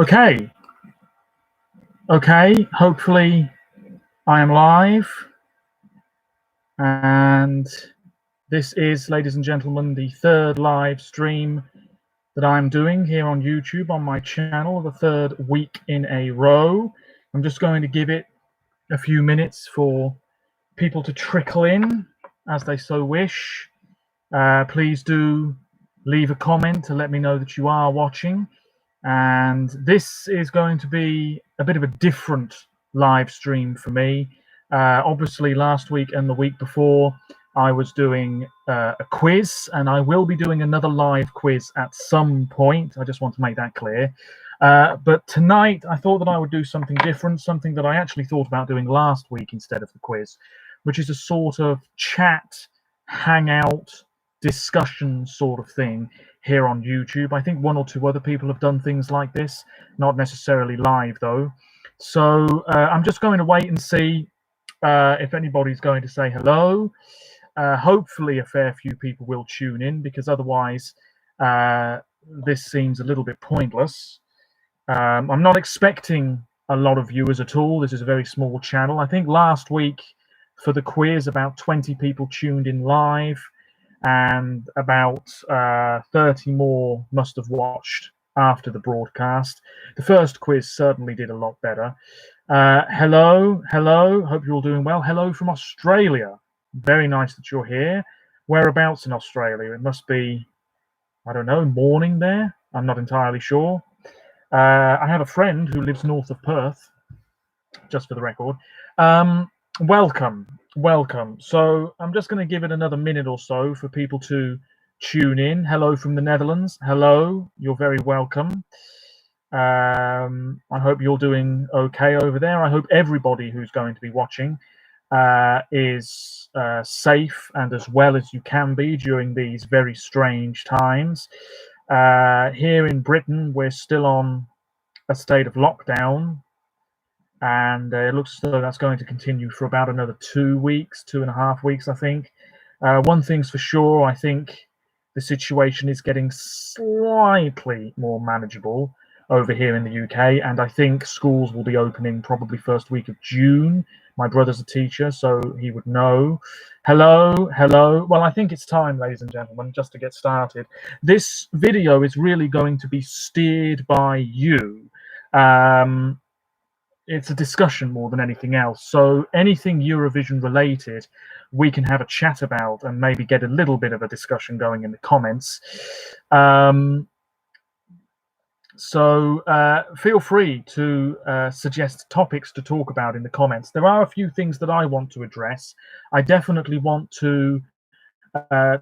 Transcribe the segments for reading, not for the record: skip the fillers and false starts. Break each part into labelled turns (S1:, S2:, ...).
S1: Okay, hopefully I am live, and this is, ladies and gentlemen, the third live stream that I'm doing here on YouTube on my channel, the third week in a row. I'm just going to give it a few minutes for people to trickle in as they so wish. Please do leave a comment to let me know that you are watching. And this is going to be a bit of a different live stream for me. Obviously, last week and the week before, I was doing a quiz, and I will be doing another live quiz at some point. I just want to make that clear. But tonight, I thought that I would do something different, something that I actually thought about doing last week instead of the quiz, which is a sort of chat, hangout, discussion sort of thing here on YouTube. I think one or two other people have done things like this, not necessarily live though. So I'm just going to wait and see if anybody's going to say hello. Hopefully a fair few people will tune in, because otherwise this seems a little bit pointless. I'm not expecting a lot of viewers at all. This is a very small channel. I think last week for the quiz about 20 people tuned in live, and about 30 more must have watched after the broadcast. The first quiz certainly did a lot better. Hello, hope you're all doing well. Hello from Australia. Very nice that you're here. Whereabouts in Australia? It must be, I don't know, morning there? I'm not entirely sure. I have a friend who lives north of Perth, just for the record. Welcome. So I'm just going to give it another minute or so for people to tune in. Hello from the Netherlands. Hello, you're very welcome. I hope you're doing okay over there. I hope everybody who's going to be watching is safe and as well as you can be during these very strange times. Here in Britain, we're still on a state of lockdown, and it looks as though that's going to continue for about another 2 weeks, 2.5 weeks, I think. One thing's for sure, I think the situation is getting slightly more manageable over here in the UK, and I think schools will be opening probably first week of June. My brother's a teacher, so he would know. Hello. Well, I think it's time, ladies and gentlemen, just to get started. This video is really going to be steered by you. It's a discussion more than anything else. So anything Eurovision related, we can have a chat about and maybe get a little bit of a discussion going in the comments. So feel free to suggest topics to talk about in the comments. There are a few things that I want to address. I definitely want to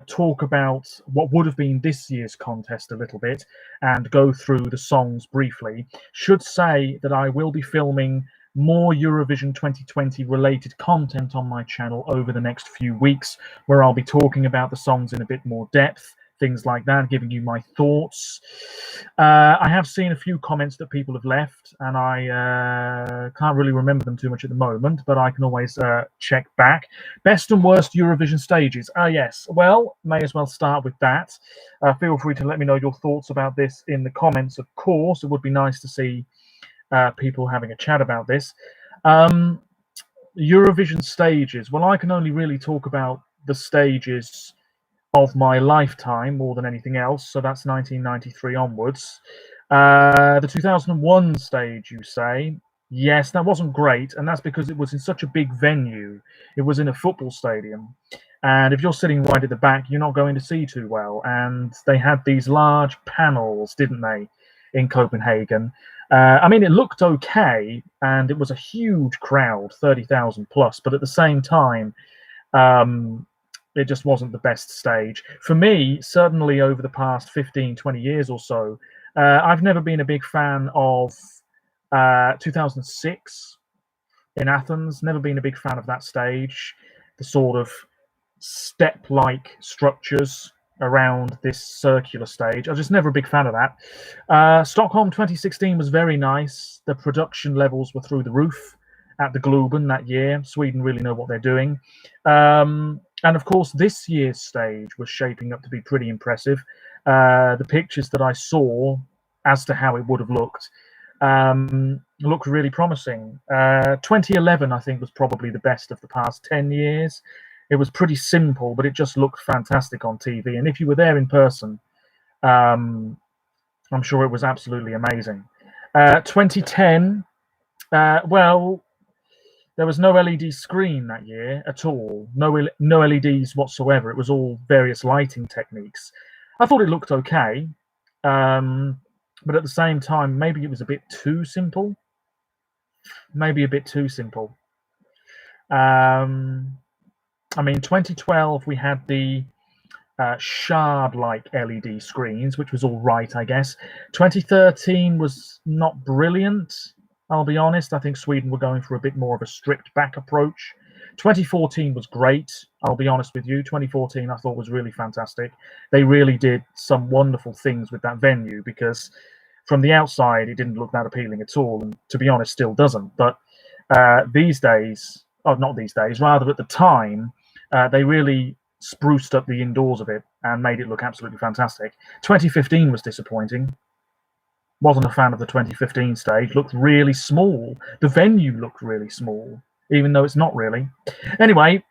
S1: talk about what would have been this year's contest a little bit and go through the songs briefly. Should say that I will be filming more Eurovision 2020 related content on my channel over the next few weeks, where I'll be talking about the songs in a bit more depth, things like that, giving you my thoughts. I have seen a few comments that people have left, and I can't really remember them too much at the moment, but I can always check back. Best and worst Eurovision stages. Yes, well, may as well start with that. Feel free to let me know your thoughts about this in the comments, of course. It would be nice to see people having a chat about this. Eurovision stages. Well, I can only really talk about the stages of my lifetime more than anything else, so that's 1993 onwards. The 2001 stage, you say? Yes, that wasn't great, and that's because it was in such a big venue. It was in a football stadium, and if you're sitting right at the back, you're not going to see too well. And they had these large panels, didn't they, in Copenhagen? I mean, it looked okay, and it was a huge crowd, 30,000 plus, but at the same time, it just wasn't the best stage. For me, certainly over the past 15, 20 years or so, I've never been a big fan of 2006 in Athens, never been a big fan of that stage, the sort of step-like structures around this circular stage. I was just never a big fan of that. Stockholm 2016 was very nice. The production levels were through the roof at the Globen that year. Sweden really know what they're doing. And of course, this year's stage was shaping up to be pretty impressive. The pictures that I saw as to how it would have looked looked really promising. 2011, I think, was probably the best of the past 10 years. It was pretty simple, but it just looked fantastic on TV. And if you were there in person, I'm sure it was absolutely amazing. 2010, well, there was no LED screen that year at all. No LEDs whatsoever. It was all various lighting techniques. I thought it looked okay, but at the same time, maybe it was a bit too simple. Maybe a bit too simple. I mean, 2012 we had the shard-like LED screens, which was all right, I guess. 2013 was not brilliant. I'll be honest. I think Sweden were going for a bit more of a stripped back approach. 2014 was great. I'll be honest with you. 2014 I thought was really fantastic. They really did some wonderful things with that venue, because from the outside it didn't look that appealing at all, and to be honest, still doesn't. But these days, oh, not these days, rather at the time, they really spruced up the indoors of it and made it look absolutely fantastic. 2015 was disappointing. Wasn't a fan of the 2015 stage. Looked really small. The venue looked really small, even though it's not really. Anyway,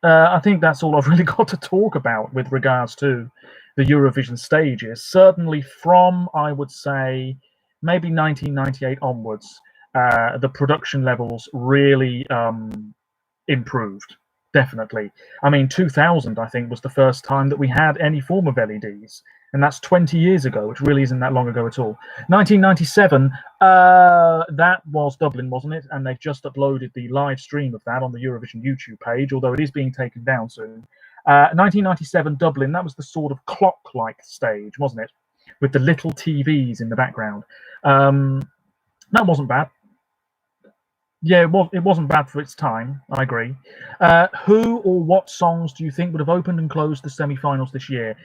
S1: I think that's all I've really got to talk about with regards to the Eurovision stages. Certainly from, I would say, maybe 1998 onwards, the production levels really improved. Definitely. I mean, 2000, I think, was the first time that we had any form of LEDs. And that's 20 years ago, which really isn't that long ago at all. 1997, that was Dublin, wasn't it? And they've just uploaded the live stream of that on the Eurovision YouTube page, although it is being taken down soon. 1997 Dublin, that was the sort of clock-like stage, wasn't it? With the little TVs in the background. That wasn't bad. Yeah, it wasn't bad for its time. I agree. Who or what songs do you think would have opened and closed the semi-finals this year?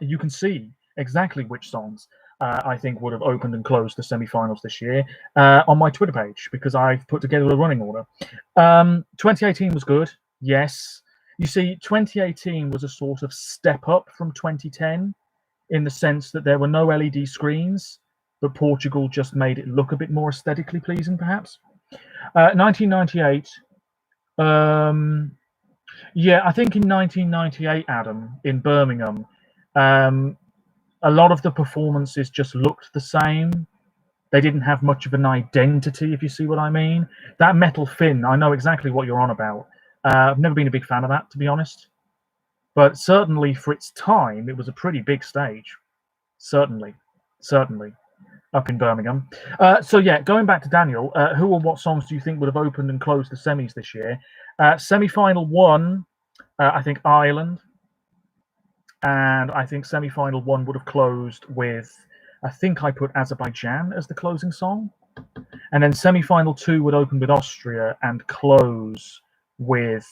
S1: You can see exactly which songs I think would have opened and closed the semi-finals this year on my Twitter page, because I've put together a running order. 2018 was good. Yes. You see, 2018 was a sort of step up from 2010 in the sense that there were no LED screens, but Portugal just made it look a bit more aesthetically pleasing, perhaps. 1998. Yeah, I think in 1998, Adam, in Birmingham, a lot of the performances just looked the same. They didn't have much of an identity, if you see what I mean. That metal fin, I know exactly what you're on about. I've never been a big fan of that, to be honest. But certainly for its time, it was a pretty big stage. Certainly. Up in Birmingham. So yeah, going back to Daniel, who or what songs do you think would have opened and closed the semis this year? Semi-final one, I think Ireland, and I think semi-final one would have closed with, I think I put Azerbaijan as the closing song, and then semi-final two would open with Austria and close with,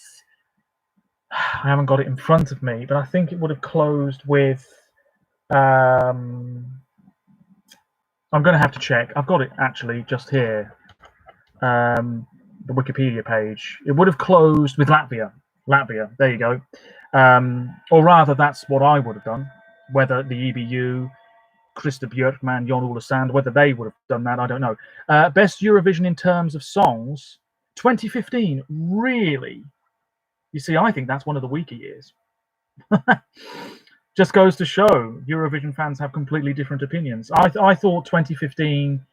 S1: I haven't got it in front of me, but I think it would have closed with, I'm going to have to check. I've got it actually just here. The Wikipedia page. It would have closed with Latvia. There you go. Or rather, that's what I would have done. Whether the EBU, Krista Björkman, Jon Ola Sand, whether they would have done that, I don't know. Best Eurovision in terms of songs, 2015. Really? You see, I think that's one of the weaker years. Just goes to show Eurovision fans have completely different opinions. I thought 2015,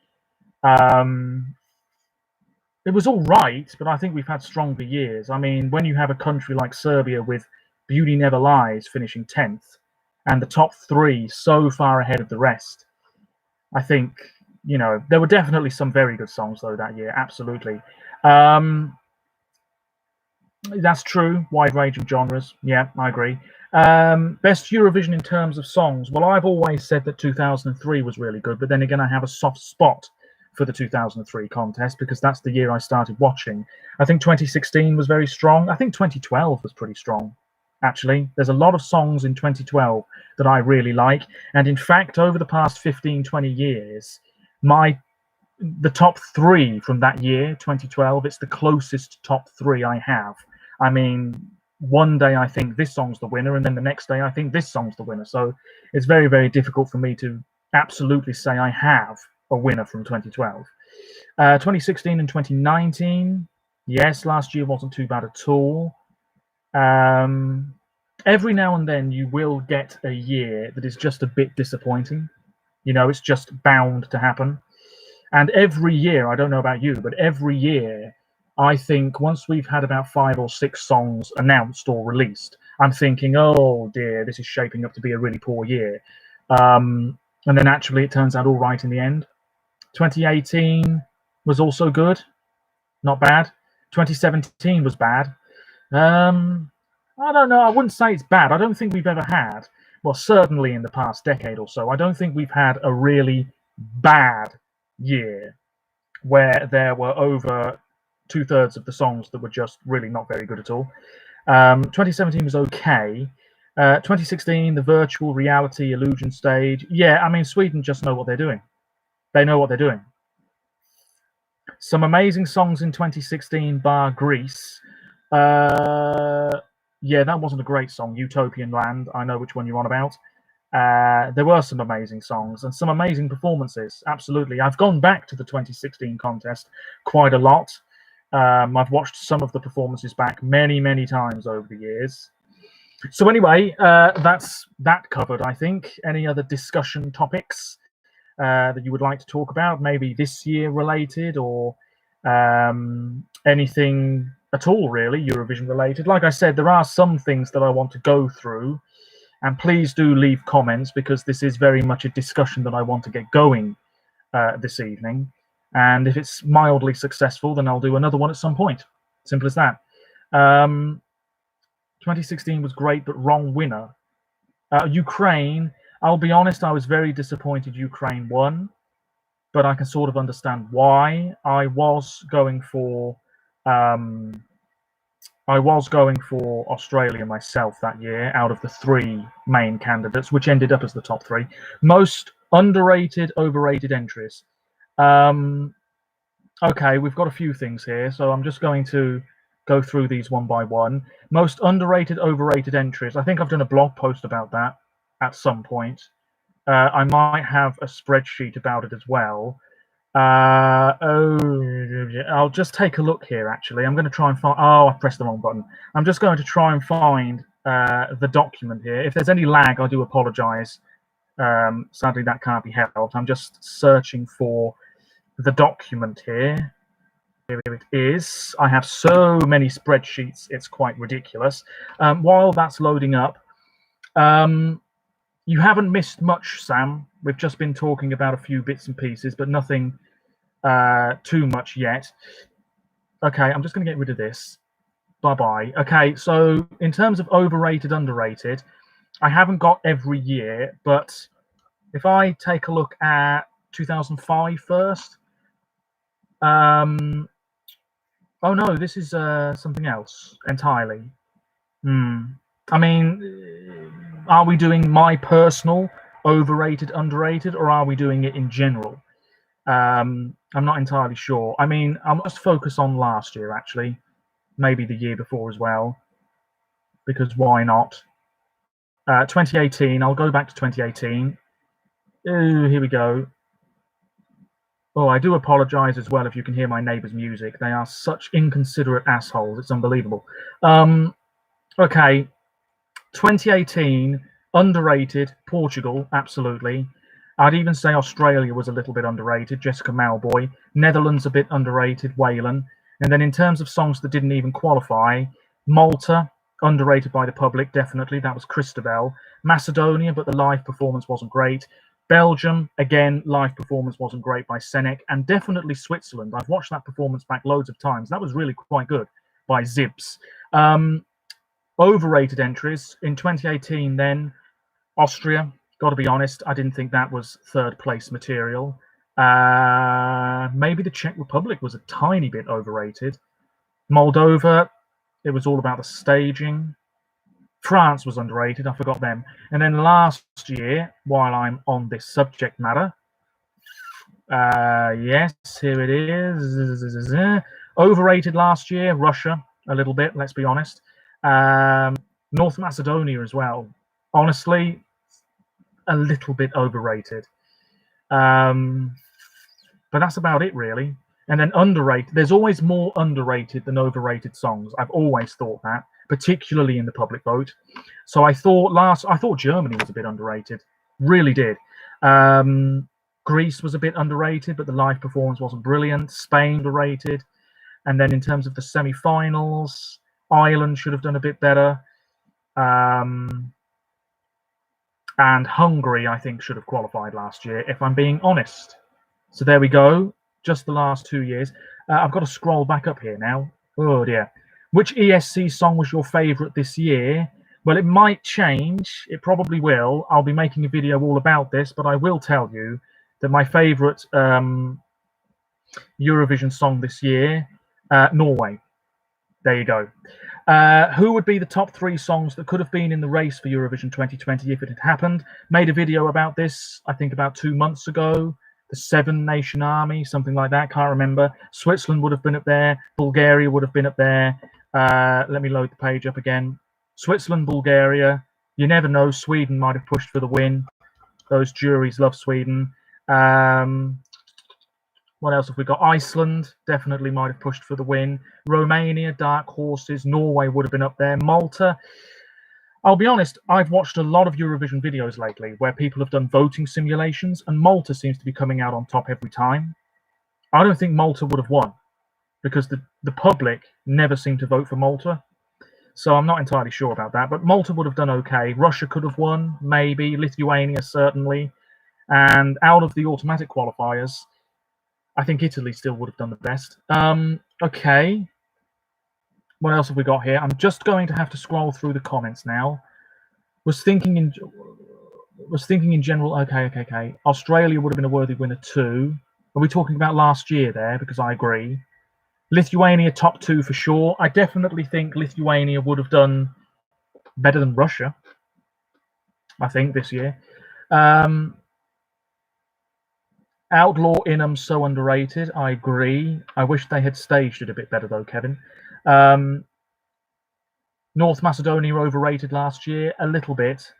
S1: it was all right, but I think we've had stronger years. I mean, when you have a country like Serbia with Beauty Never Lies finishing 10th and the top three so far ahead of the rest, I think, you know, there were definitely some very good songs, though, that year. Absolutely. That's true. Wide range of genres. Yeah, I agree. Best Eurovision in terms of songs. Well, I've always said that 2003 was really good, but then again, I have a soft spot for the 2003 contest because that's the year I started watching. I think 2016 was very strong. I think 2012 was pretty strong, actually. There's a lot of songs in 2012 that I really like. And in fact, over the past 15, 20 years, the top three from that year, 2012, it's the closest top three I have. I mean, one day I think this song's the winner, and then the next day I think this song's the winner. So it's very, very difficult for me to absolutely say I have a winner from 2012. 2016 and 2019, yes, last year wasn't too bad at all. Every now and then you will get a year that is just a bit disappointing. You know, it's just bound to happen. And every year, I don't know about you, but every year, I think once we've had about 5 or 6 songs announced or released, I'm thinking, oh dear, this is shaping up to be a really poor year. And then actually it turns out all right in the end. 2018 was also good, not bad. 2017 was bad. I don't know. I wouldn't say it's bad. I don't think we've ever had, well, certainly in the past decade or so, I don't think we've had a really bad year where there were over 2/3 of the songs that were just really not very good at all. 2017 was okay. 2016, the virtual reality illusion stage. Yeah, I mean, Sweden just know what they're doing. They know what they're doing. Some amazing songs in 2016, bar Greece. Yeah, that wasn't a great song. Utopian Land. I know which one you're on about. There were some amazing songs and some amazing performances. Absolutely. I've gone back to the 2016 contest quite a lot. I've watched some of the performances back many, many times over the years. So anyway, that's that covered, I think. Any other discussion topics that you would like to talk about, maybe this year related or anything at all, really, Eurovision related? Like I said, there are some things that I want to go through. And please do leave comments, because this is very much a discussion that I want to get going this evening. And if it's mildly successful, then I'll do another one at some point. Simple as that. 2016 was great, but wrong winner. Ukraine, I'll be honest, I was very disappointed Ukraine won, but I can sort of understand why. I was going for Australia myself that year out of the 3 main candidates, which ended up as the top 3. Most underrated, overrated entries. Okay, we've got a few things here, so I'm just going to go through these one by one. Most underrated, overrated entries. I think I've done a blog post about that at some point. I might have a spreadsheet about it as well. I'll just take a look here, actually. I'm going to try and find... Oh, I pressed the wrong button. I'm just going to try and find the document here. If there's any lag, I do apologize. Sadly, that can't be helped. I'm just searching for the document here. Here it is. I have so many spreadsheets, it's quite ridiculous. While that's loading up, you haven't missed much, Sam. We've just been talking about a few bits and pieces, but nothing too much yet. Okay, I'm just going to get rid of this. Bye-bye. Okay, so in terms of overrated, underrated, I haven't got every year, but if I take a look at 2005 first. Oh no, this is something else entirely. I mean, are we doing my personal overrated, underrated, or are we doing it in general? I'm not entirely sure. I mean, I must focus on last year, actually. Maybe the year before as well, because why not? 2018, I'll go back to 2018. Ooh, here we go. Oh, I do apologize as well if you can hear my neighbors' music. They are such inconsiderate assholes. It's unbelievable. Okay, 2018, underrated. Portugal, absolutely. I'd even say Australia was a little bit underrated. Jessica Malboy. Netherlands, a bit underrated. Whalen. And then in terms of songs that didn't even qualify, Malta, underrated by the public, definitely. That was Christabel. Macedonia, but the live performance wasn't great. Belgium, again, live performance wasn't great by Senek. And definitely Switzerland. I've watched that performance back loads of times. That was really quite good by Zibs. Overrated entries. In 2018, then, Austria. Got to be honest, I didn't think that was 3rd place material. Maybe the Czech Republic was a tiny bit overrated. Moldova, it was all about the staging. France was underrated, I forgot them. And then last year, while I'm on this subject matter, yes, here it is. Overrated last year, Russia, a little bit, let's be honest. North Macedonia as well. Honestly, a little bit overrated. But that's about it, really. And then underrated. There's always more underrated than overrated songs. I've always thought that, particularly in the public vote. So I thought Germany was a bit underrated. Really did. Greece was a bit underrated, but the live performance wasn't brilliant. Spain underrated. And then in terms of the semi-finals, Ireland should have done a bit better. And Hungary, I think, should have qualified last year, if I'm being honest. So there we go. Just the last 2 years. I've got to scroll back up here now. Oh dear. Which ESC song was your favourite this year? Well, it might change. It probably will. I'll be making a video all about this, but I will tell you that my favourite Eurovision song this year, Norway. There you go. Who would be the top 3 songs that could have been in the race for Eurovision 2020 if it had happened? Made a video about this, I think, about 2 months ago. The 7-nation army, something like that, can't remember. Switzerland would have been up there. Bulgaria would have been up there. Let me load the page up again. Switzerland, Bulgaria. You never know. Sweden might have pushed for the win. Those juries love Sweden. What else have we got? Iceland definitely might have pushed for the win. Romania, dark horses. Norway would have been up there. Malta. I'll be honest, I've watched a lot of Eurovision videos lately where people have done voting simulations, and Malta seems to be coming out on top every time. I don't think Malta would have won because the public never seem to vote for Malta. So I'm not entirely sure about that, but Malta would have done okay. Russia could have won, maybe. Lithuania, certainly. And out of the automatic qualifiers, I think Italy still would have done the best. Okay. What else have we got here? I'm just going to have to scroll through the comments now. Was thinking in general. Okay. Australia would have been a worthy winner too. Are we talking about last year there? Because I agree. Lithuania top 2 for sure. I definitely think Lithuania would have done better than Russia, I think, this year. Outlaw Inham, so underrated. I agree. I wish they had staged it a bit better though, Kevin. North Macedonia overrated last year, a little bit.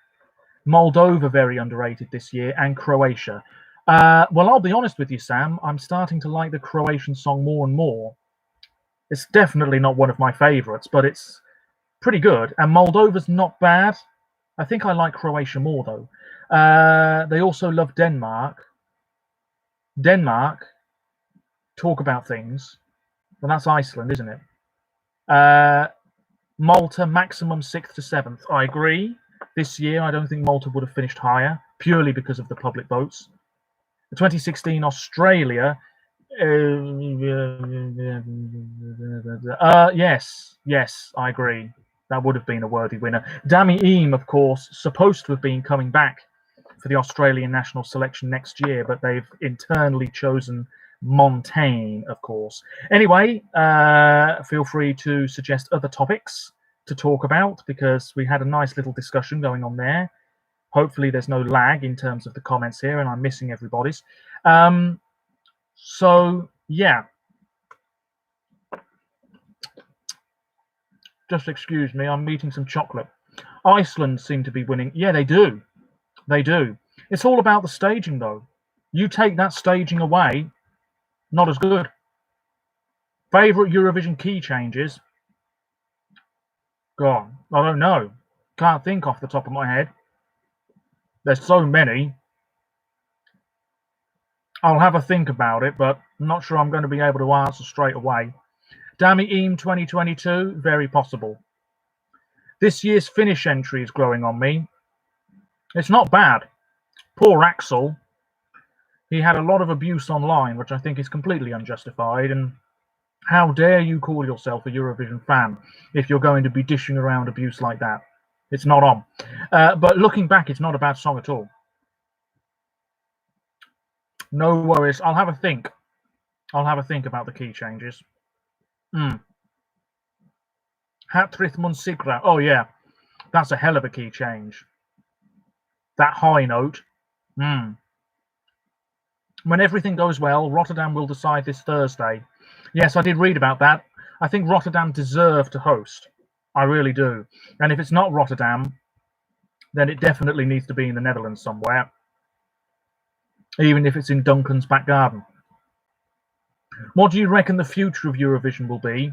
S1: Moldova very underrated this year, and Croatia. Well, I'll be honest with you, Sam. I'm starting to like the Croatian song more and more. It's definitely not one of my favourites, but it's pretty good. And Moldova's not bad. I think I like Croatia more, though. They also love Denmark. Denmark, talk about things. Well, that's Iceland, isn't it? Malta, maximum 6th to 7th. I agree. This year, I don't think Malta would have finished higher, purely because of the public votes. The 2016 Australia... yes, I agree. That would have been a worthy winner. Dami Eam, of course, supposed to have been coming back for the Australian national selection next year, but they've internally chosen Montaigne, of course. Anyway, feel free to suggest other topics to talk about, because we had a nice little discussion going on there. Hopefully there's no lag in terms of the comments here, and I'm missing everybody's. So, yeah. Just excuse me, I'm eating some chocolate. Iceland seem to be winning. Yeah, they do. They do. It's all about the staging, though. You take that staging away, not as good. Favourite Eurovision key changes? God, I don't know. Can't think off the top of my head. There's so many. I'll have a think about it, but I'm not sure I'm going to be able to answer straight away. Dami Eam 2022, very possible. This year's Finnish entry is growing on me. It's not bad. Poor Axel. He had a lot of abuse online, which I think is completely unjustified. And how dare you call yourself a Eurovision fan if you're going to be dishing around abuse like that? It's not on. But looking back, it's not a bad song at all. No worries. I'll have a think. I'll have a think about the key changes. Hatrith Munsigra. Oh, yeah. That's a hell of a key change. That high note. When everything goes well, Rotterdam will decide this Thursday. Yes, I did read about that. I think Rotterdam deserve to host. I really do. And if it's not Rotterdam, then it definitely needs to be in the Netherlands somewhere. Even if it's in Duncan's back garden. What do you reckon the future of Eurovision will be?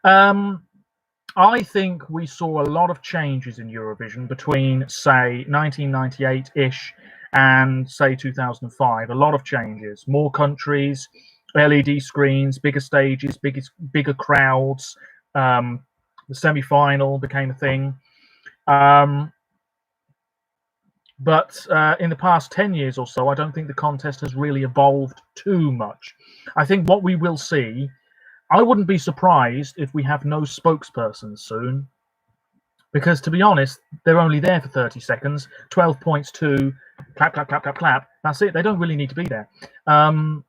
S1: I think we saw a lot of changes in Eurovision between, say, 1998-ish and, say, 2005. A lot of changes. More countries, LED screens, bigger stages, bigger crowds. The semi-final became a thing. But in the past 10 years or so, I don't think the contest has really evolved too much. I think what we will see, I wouldn't be surprised if we have no spokespersons soon, because to be honest, they're only there for 30 seconds, 12 points to clap, clap, clap, clap, clap. That's it. They don't really need to be there. And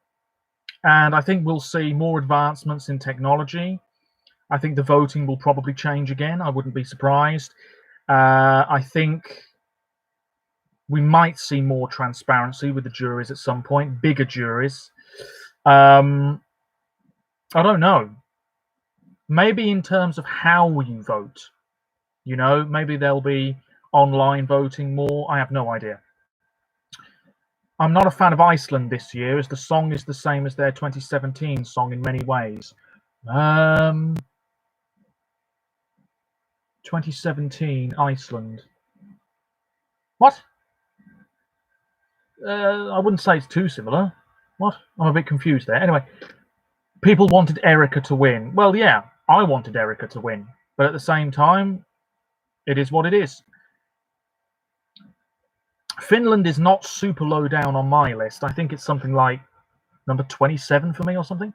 S1: I think we'll see more advancements in technology. I think the voting will probably change again. I wouldn't be surprised. I think we might see more transparency with the juries at some point, bigger juries. I don't know. Maybe in terms of how you vote, you know, maybe there'll be online voting more. I have no idea. I'm not a fan of Iceland this year, as the song is the same as their 2017 song in many ways. 2017 Iceland. What? I wouldn't say it's too similar. What? I'm a bit confused there. Anyway, people wanted Erica to win. Well, yeah, I wanted Erica to win. But at the same time, it is what it is. Finland is not super low down on my list. I think it's something like number 27 for me or something.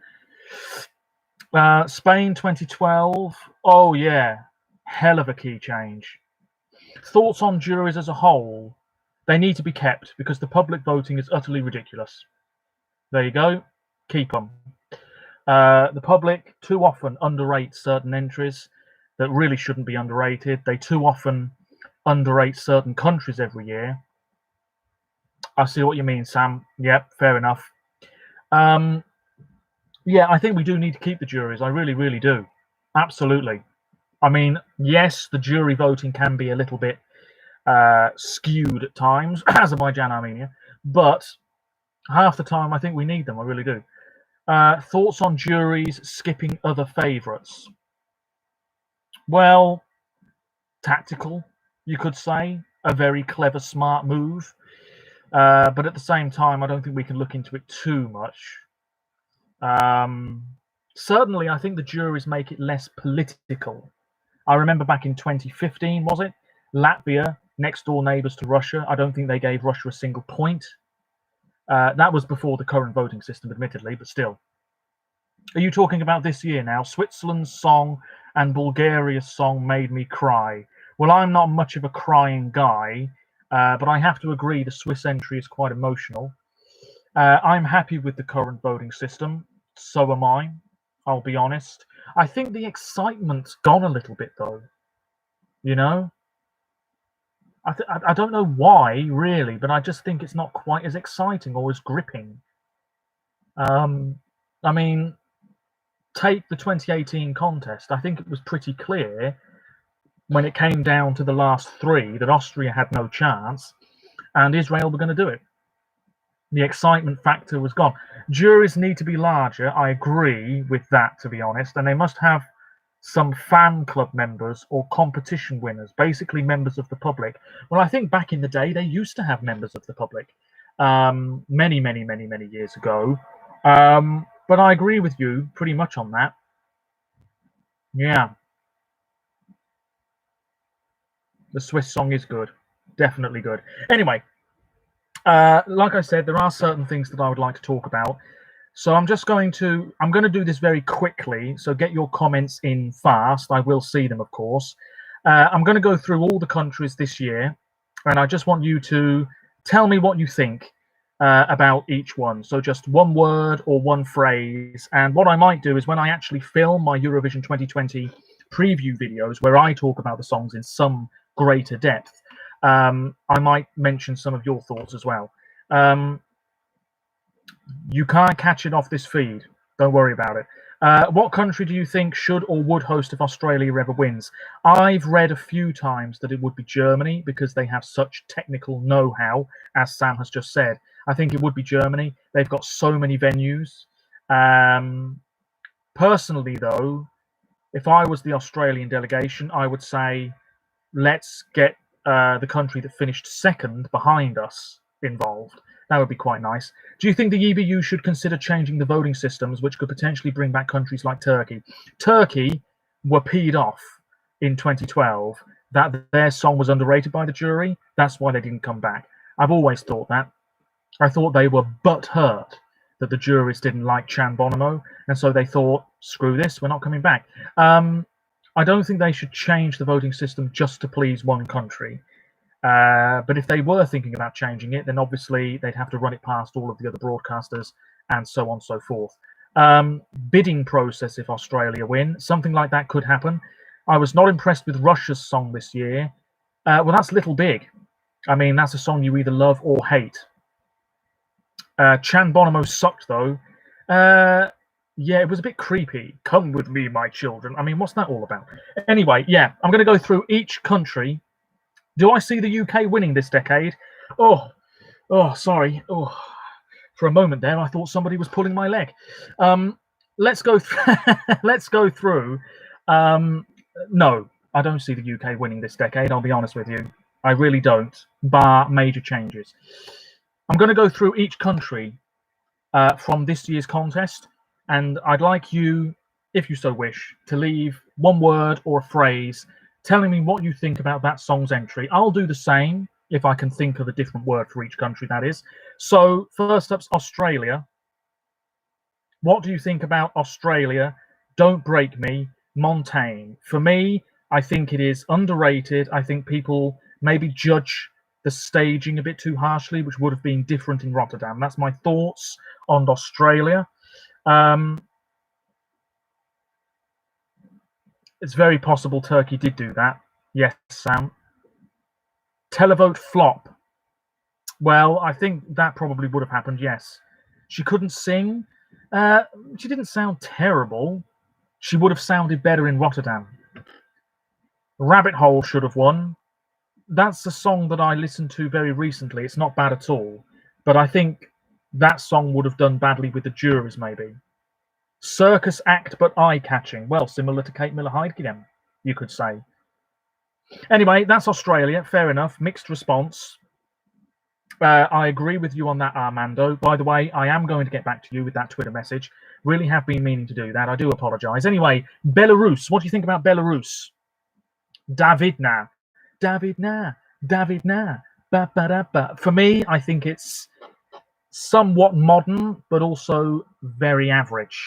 S1: Spain 2012. Oh, yeah. Hell of a key change. Thoughts on juries as a whole? They need to be kept because the public voting is utterly ridiculous. There you go. Keep them. The public too often underrate certain entries that really shouldn't be underrated. They too often underrate certain countries every year. I see what you mean, Sam. Yep, fair enough. Yeah, I think we do need to keep the juries. I really, really do. Absolutely. I mean, yes, the jury voting can be a little bit skewed at times, Azerbaijan, Armenia, but half the time I think we need them. I really do. Thoughts on juries skipping other favourites? Well, tactical, you could say. A very clever, smart move. But at the same time, I don't think we can look into it too much. Certainly, I think the juries make it less political. I remember back in 2015, was it? Latvia, next door neighbours to Russia. I don't think they gave Russia a single point. That was before the current voting system, admittedly, but still. Are you talking about this year now? Switzerland's song and Bulgaria's song made me cry. Well, I'm not much of a crying guy, but I have to agree the Swiss entry is quite emotional. I'm happy with the current voting system. So am I. I'll be honest. I think the excitement's gone a little bit, though. You know? I don't know why, really, but I just think it's not quite as exciting or as gripping. I mean, take the 2018 contest. I think it was pretty clear when it came down to the last three that Austria had no chance and Israel were going to do it. The excitement factor was gone. Juries need to be larger. I agree with that, to be honest, and they must have some fan club members or competition winners, basically members of the public. Well, I think back in the day, they used to have members of the public many, many, many, many years ago. But I agree with you pretty much on that. Yeah. The Swiss song is good. Definitely good. Anyway, like I said, there are certain things that I would like to talk about. So I'm going to do this very quickly. So get your comments in fast. I will see them, of course. I'm going to go through all the countries this year, and I just want you to tell me what you think about each one. So just one word or one phrase. And what I might do is when I actually film my Eurovision 2020 preview videos, where I talk about the songs in some greater depth, I might mention some of your thoughts as well. You can't catch it off this feed. Don't worry about it. What country do you think should or would host if Australia ever wins? I've read a few times that it would be Germany because they have such technical know-how, as Sam has just said. I think it would be Germany. They've got so many venues. Personally, though, if I was the Australian delegation, I would say, let's get the country that finished second behind us involved. That would be quite nice. Do you think the EBU should consider changing the voting systems, which could potentially bring back countries like Turkey? Turkey were peed off in 2012 that their song was underrated by the jury. That's why they didn't come back. I've always thought that. I thought they were butthurt that the juries didn't like Chan Bonomo, and so they thought, screw this, we're not coming back. I don't think they should change the voting system just to please one country. But if they were thinking about changing it, then obviously they'd have to run it past all of the other broadcasters and so on and so forth. Bidding process if Australia win, something like that could happen. I was not impressed with Russia's song this year. Well, that's Little Big. I mean, that's a song you either love or hate. Chan Bonomo sucked, though. Yeah, it was a bit creepy. Come with me, my children. I mean, what's that all about? Anyway, yeah, I'm going to go through each country. Do I see the UK winning this decade? Oh, sorry. Oh, for a moment there, I thought somebody was pulling my leg. Let's go. Let's go through. No, I don't see the UK winning this decade. I'll be honest with you. I really don't. Bar major changes. I'm going to go through each country from this year's contest, and I'd like you, if you so wish, to leave one word or a phrase telling me what you think about that song's entry. I'll do the same if I can think of a different word for each country, that is. So first up's Australia. What do you think about Australia? Don't Break Me, Montaigne. For me, I think it is underrated. I think people maybe judge the staging a bit too harshly, which would have been different in Rotterdam. That's my thoughts on Australia. It's very possible Turkey did do that. Yes, Sam. Televote flop. Well, I think that probably would have happened, yes. She couldn't sing. She didn't sound terrible. She would have sounded better in Rotterdam. Rabbit Hole should have won. That's a song that I listened to very recently. It's not bad at all. But I think that song would have done badly with the juries, maybe. Circus act, but eye-catching. Well, similar to Kate Miller-Heidke, you could say. Anyway, that's Australia. Fair enough. Mixed response. I agree with you on that, Armando. By the way, I am going to get back to you with that Twitter message. Really have been meaning to do that. I do apologize. Anyway, Belarus. What do you think about Belarus? Davidna. Davidna. Davidna. Ba, ba, da, ba. For me, I think it's somewhat modern, but also very average.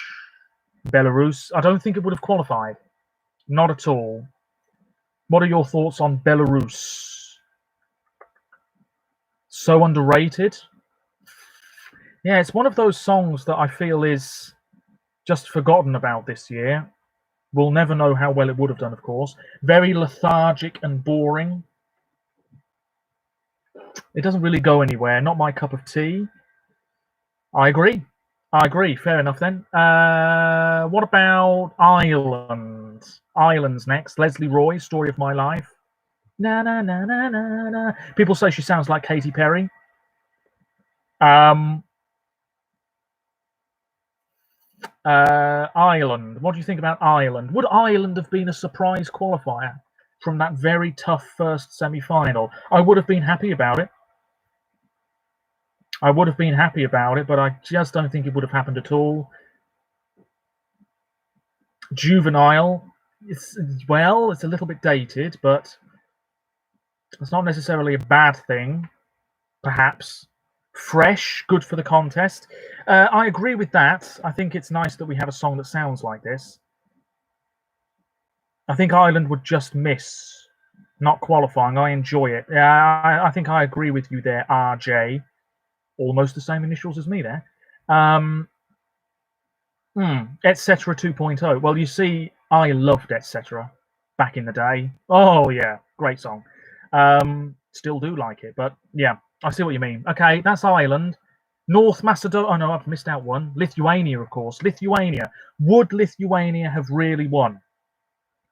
S1: Belarus. I don't think it would have qualified. Not at all. What are your thoughts on Belarus? So underrated. Yeah, it's one of those songs that I feel is just forgotten about this year. We'll never know how well it would have done, of course. Very lethargic and boring. It doesn't really go anywhere. Not my cup of tea. I agree. Fair enough then. What about Ireland? Ireland's next. Leslie Roy, Story of My Life. Na na na na na na. People say she sounds like Katy Perry. Ireland. What do you think about Ireland? Would Ireland have been a surprise qualifier from that very tough first semi-final? I would have been happy about it. But I just don't think it would have happened at all. Juvenile. It's a little bit dated, but it's not necessarily a bad thing. Perhaps. Fresh, good for the contest. I agree with that. I think it's nice that we have a song that sounds like this. I think Ireland would just miss not qualifying. I enjoy it. I think I agree with you there, RJ. Almost the same initials as me there. Etc. 2.0. Well, you see, I loved Etc. back in the day. Oh, yeah, great song. Still do like it, but yeah, I see what you mean. Okay, that's Ireland. North Macedonia. Oh, no, I've missed out one. Lithuania, of course. Lithuania. Would Lithuania have really won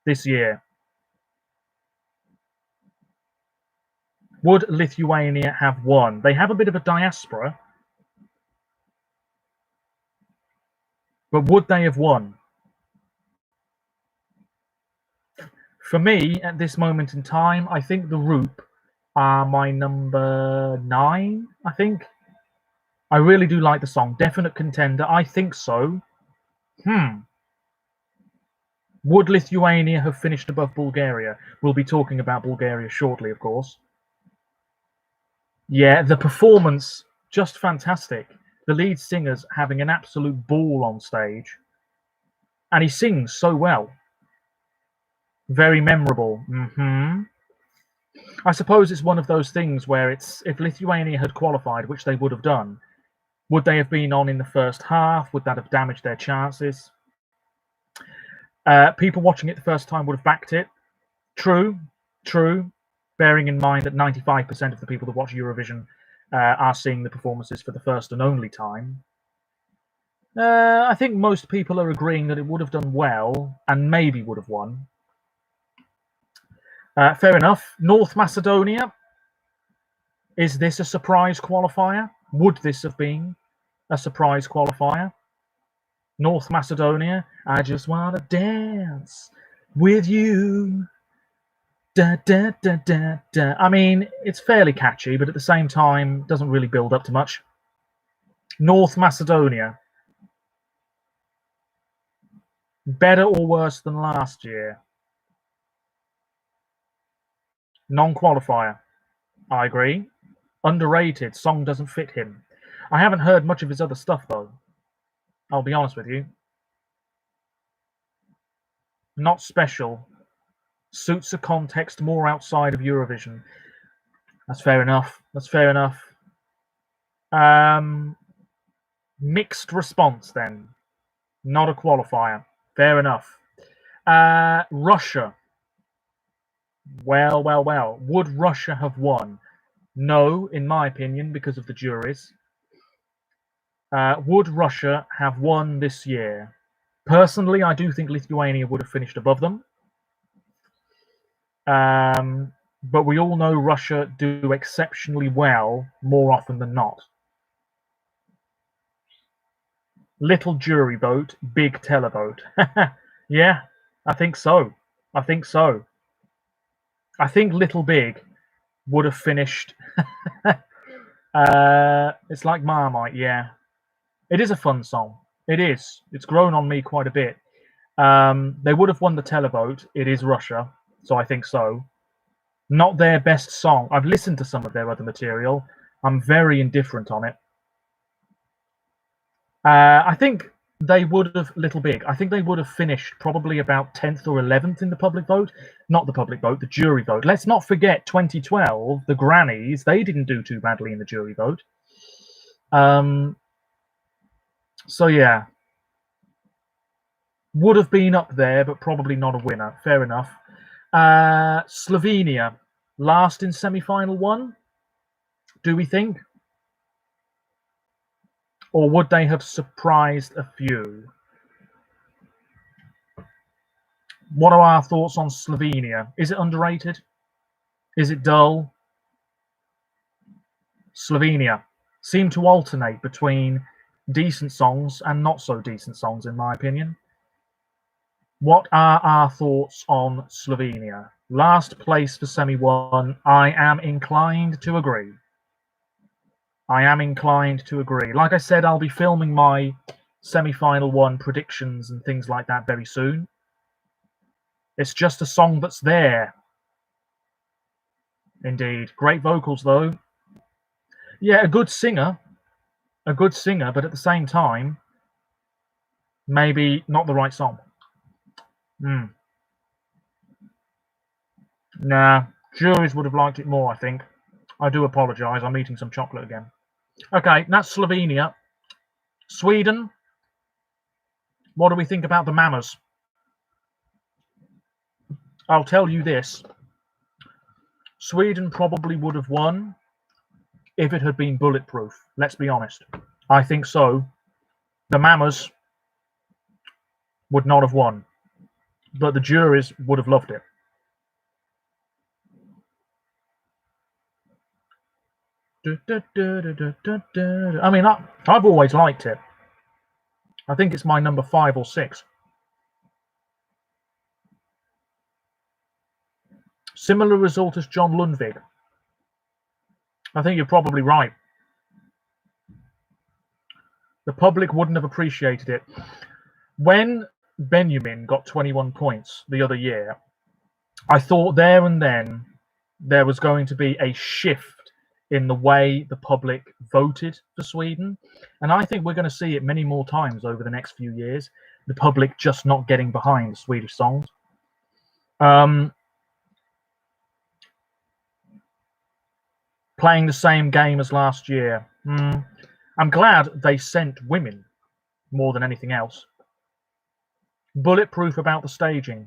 S1: this year? Would Lithuania have won? They have a bit of a diaspora. But would they have won? For me, at this moment in time, I think the Roop are my number 9, I think. I really do like the song. Definite contender. I think so. Would Lithuania have finished above Bulgaria? We'll be talking about Bulgaria shortly, of course. Yeah, the performance, just fantastic. The lead singer's having an absolute ball on stage. And he sings so well. Very memorable. I suppose it's one of those things where it's, if Lithuania had qualified, which they would have done, would they have been on in the first half? Would that have damaged their chances? People watching it the first time would have backed it. True. Bearing in mind that 95% of the people that watch Eurovision are seeing the performances for the first and only time. I think most people are agreeing that it would have done well and maybe would have won. Fair enough. North Macedonia. Is this a surprise qualifier? Would this have been a surprise qualifier? North Macedonia. I just want to dance with you. Da, da, da, da, da. I mean, it's fairly catchy, but at the same time, doesn't really build up to much. North Macedonia. Better or worse than last year? Non-qualifier. I agree. Underrated. Song doesn't fit him. I haven't heard much of his other stuff, though. I'll be honest with you. Not special. Suits a context more outside of Eurovision. That's fair enough. That's fair enough. Mixed response, then. Not a qualifier. Fair enough. Russia. Well. Would Russia have won? No, in my opinion, because of the juries. Would Russia have won this year? Personally, I do think Lithuania would have finished above them. But we all know Russia do exceptionally well more often than not. Little jury vote, big televote. Yeah, I think so. I think Little Big would have finished. It's like Marmite, yeah. It is a fun song. It is. It's grown on me quite a bit. They would have won the televote. It is Russia, so I think so. Not their best song. I've listened to some of their other material. I'm very indifferent on it. I think they would have, Little Big, I think they would have finished probably about 10th or 11th in the public vote. Not the public vote, the jury vote. Let's not forget 2012, the Grannies, they didn't do too badly in the jury vote. So yeah. Would have been up there, but probably not a winner. Fair enough. Slovenia, last in semi-final 1, do we think? Or would they have surprised a few? What are our thoughts on Slovenia? Is it underrated? Is it dull? Slovenia seem to alternate between decent songs and not so decent songs, in my opinion. What are our thoughts on Slovenia? Last place for semi-1. I am inclined to agree. Like I said, I'll be filming my semi-final 1 predictions and things like that very soon. It's just a song that's there. Indeed. Great vocals, though. Yeah, a good singer, but at the same time, maybe not the right song. Nah, juries would have liked it more, I think. I do apologise, I'm eating some chocolate again. Okay, that's Slovenia. Sweden. What do we think about the Mamas? I'll tell you this. Sweden probably would have won if it had been bulletproof. Let's be honest. I think so. The Mamas would not have won, but the juries would have loved it. I mean, I've always liked it. I think it's my number 5 or 6. Similar result as John Lundvik. I think you're probably right. The public wouldn't have appreciated it. When Benjamin got 21 points the other year, I thought there and then there was going to be a shift in the way the public voted for Sweden. And I think we're going to see it many more times over the next few years. The public just not getting behind the Swedish songs. Playing the same game as last year. I'm glad they sent women more than anything else. Bulletproof about the staging.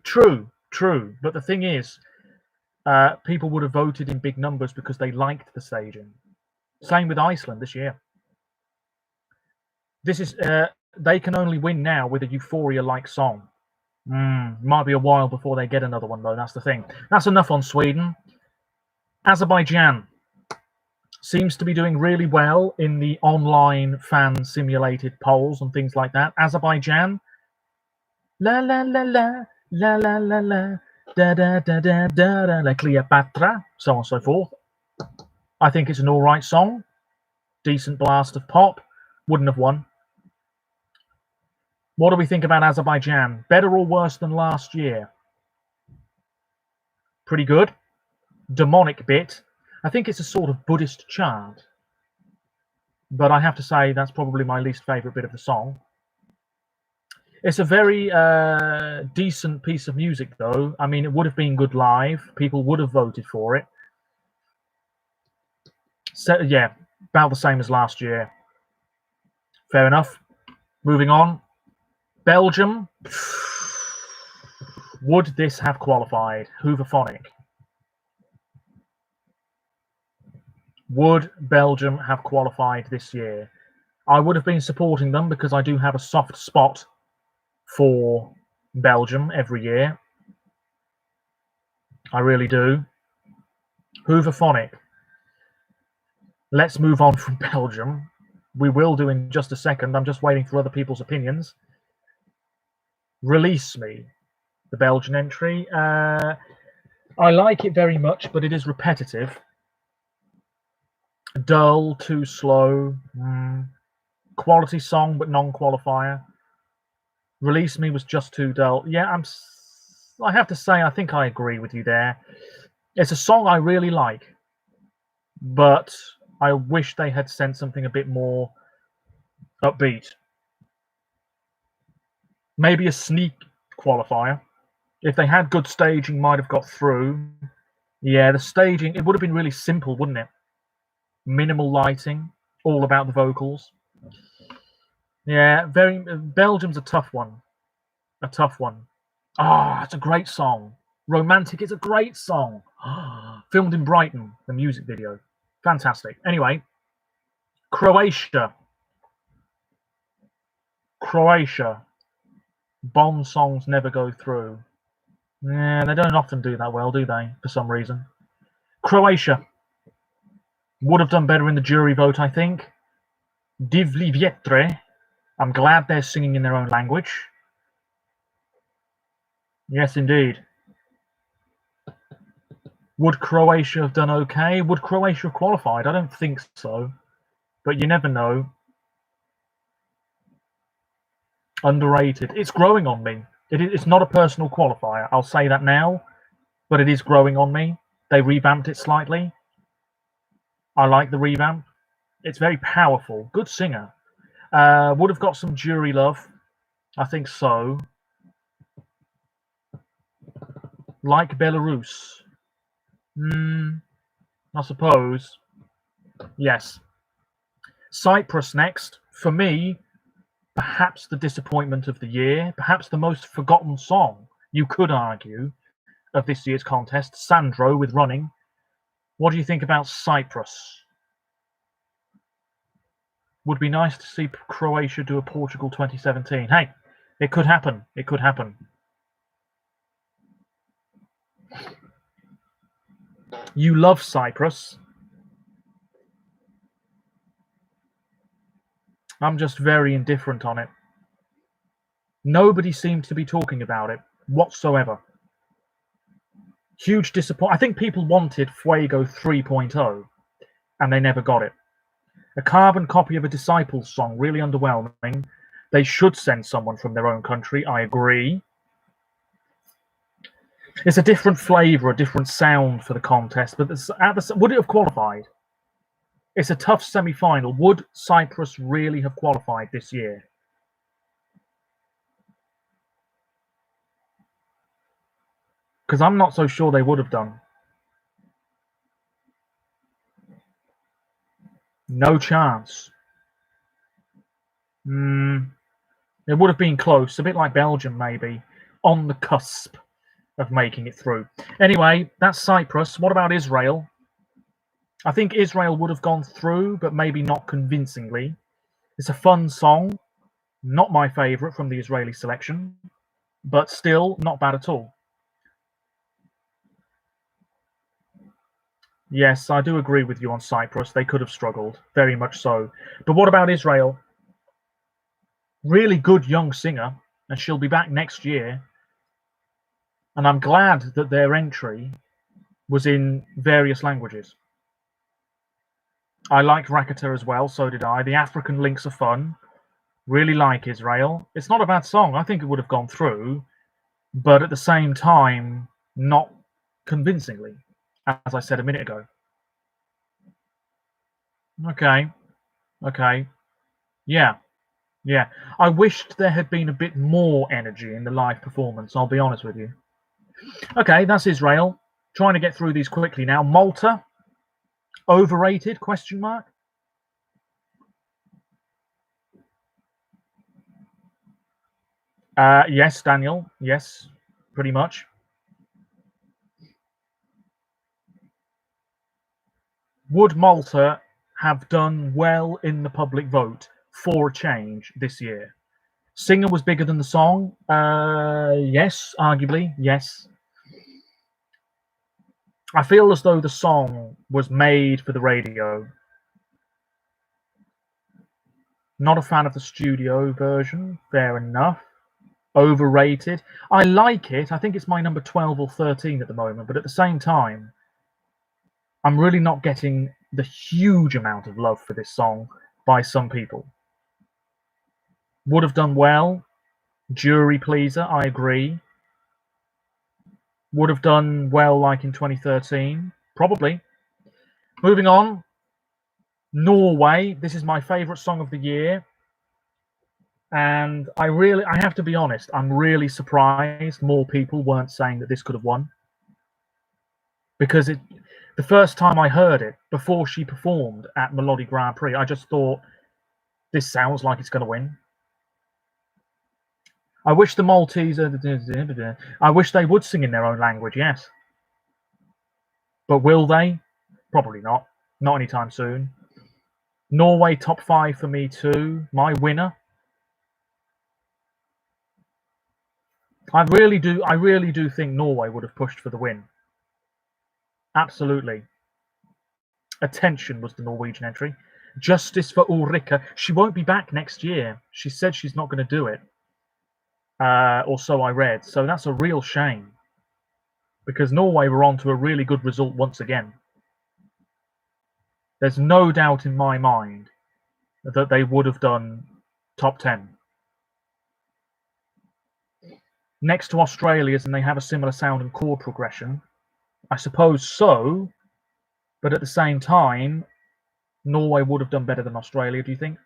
S1: True. But the thing is, people would have voted in big numbers because they liked the staging. Same with Iceland this year. This is they can only win now with a Euphoria-like song. Might be a while before they get another one, though. That's the thing. That's enough on Sweden. Azerbaijan seems to be doing really well in the online fan simulated polls and things like that. Azerbaijan, la la la la la la la la da da da da da da la Cleopatra, so on and so forth. I think it's an all right song, decent blast of pop. Wouldn't have won. What do we think about Azerbaijan? Better or worse than last year? Pretty good. Demonic bit. I think it's a sort of Buddhist chant, but I have to say that's probably my least favorite bit of the song. It's a very decent piece of music, though. I mean, it would have been good live. People would have voted for it. So, yeah, about the same as last year. Fair enough. Moving on. Belgium. Would this have qualified? Hooverphonic. Would Belgium have qualified this year? I would have been supporting them because I do have a soft spot for Belgium every year. I really do. Hooverphonic. Let's move on from Belgium. We will do in just a second. I'm just waiting for other people's opinions. Release Me, the Belgian entry. I like it very much, but it is repetitive. Dull, too slow. Quality song, but non-qualifier. Release Me was just too dull. Yeah, I have to say, I think I agree with you there. It's a song I really like, but I wish they had sent something a bit more upbeat. Maybe a sneak qualifier. If they had good staging, might have got through. Yeah, the staging, it would have been really simple, wouldn't it? Minimal lighting, all about the vocals. Yeah, Belgium's a tough one. A tough one. It's a great song. Romantic is a great song. Filmed in Brighton, the music video. Fantastic. Anyway, Croatia. Bond songs never go through. Yeah, they don't often do that well, do they? For some reason. Croatia would have done better in the jury vote, I think. Divli Vjetre. I'm glad they're singing in their own language. Yes, indeed. Would Croatia have done okay? Would Croatia have qualified? I don't think so. But you never know. Underrated. It's growing on me. It's not a personal qualifier. I'll say that now. But it is growing on me. They revamped it slightly. I like the revamp. It's very powerful. Good singer. Would have got some jury love. I think so. Like Belarus. I suppose. Yes. Cyprus next. For me, perhaps the disappointment of the year. Perhaps the most forgotten song, you could argue, of this year's contest. Sandro with Running. What do you think about Cyprus? Would be nice to see Croatia do a Portugal 2017. Hey, it could happen. It could happen. You love Cyprus. I'm just very indifferent on it. Nobody seems to be talking about it whatsoever. Huge disappointment. I think people wanted Fuego 3.0 and they never got it. A carbon copy of a Disciples song, really underwhelming. They should send someone from their own country, I agree. It's a different flavour, a different sound for the contest, but would it have qualified? It's a tough semi-final. Would Cyprus really have qualified this year? Because I'm not so sure they would have done. No chance. It would have been close, a bit like Belgium, maybe, on the cusp of making it through. Anyway, that's Cyprus. What about Israel? I think Israel would have gone through, but maybe not convincingly. It's a fun song, not my favourite from the Israeli selection, but still not bad at all. Yes, I do agree with you on Cyprus. They could have struggled, very much so. But what about Israel? Really good young singer, and she'll be back next year. And I'm glad that their entry was in various languages. I liked Rakata as well, so did I. The African links are fun. Really like Israel. It's not a bad song. I think it would have gone through, but at the same time, not convincingly, as I said a minute ago. Okay. Yeah. I wished there had been a bit more energy in the live performance, I'll be honest with you. Okay, that's Israel. Trying to get through these quickly now. Malta. Overrated, question mark? Yes, Daniel. Yes, pretty much. Would Malta have done well in the public vote for a change this year? Singer was bigger than the song. Yes, arguably, yes. I feel as though the song was made for the radio. Not a fan of the studio version. Fair enough. Overrated. I like it. I think it's my number 12 or 13 at the moment, but at the same time, I'm really not getting the huge amount of love for this song by some people. Would have done well. Jury pleaser, I agree. Would have done well like in 2013. Probably. Moving on. Norway. This is my favourite song of the year. And I have to be honest, I'm really surprised more people weren't saying that this could have won. Because the first time I heard it, before she performed at Melodi Grand Prix, I just thought, this sounds like it's going to win. I wish the Maltese, I wish they would sing in their own language, yes. But will they? Probably not. Not anytime soon. Norway top 5 for me too. My winner. I really do think Norway would have pushed for the win. Absolutely. Attention was the Norwegian entry. Justice for Ulrika. She won't be back next year. She said she's not going to do it. Or so I read. So that's a real shame. Because Norway were on to a really good result once again. There's no doubt in my mind that they would have done top 10. Next to Australia's, and they have a similar sound and chord progression. I suppose so, but at the same time, Norway would have done better than Australia, do you think?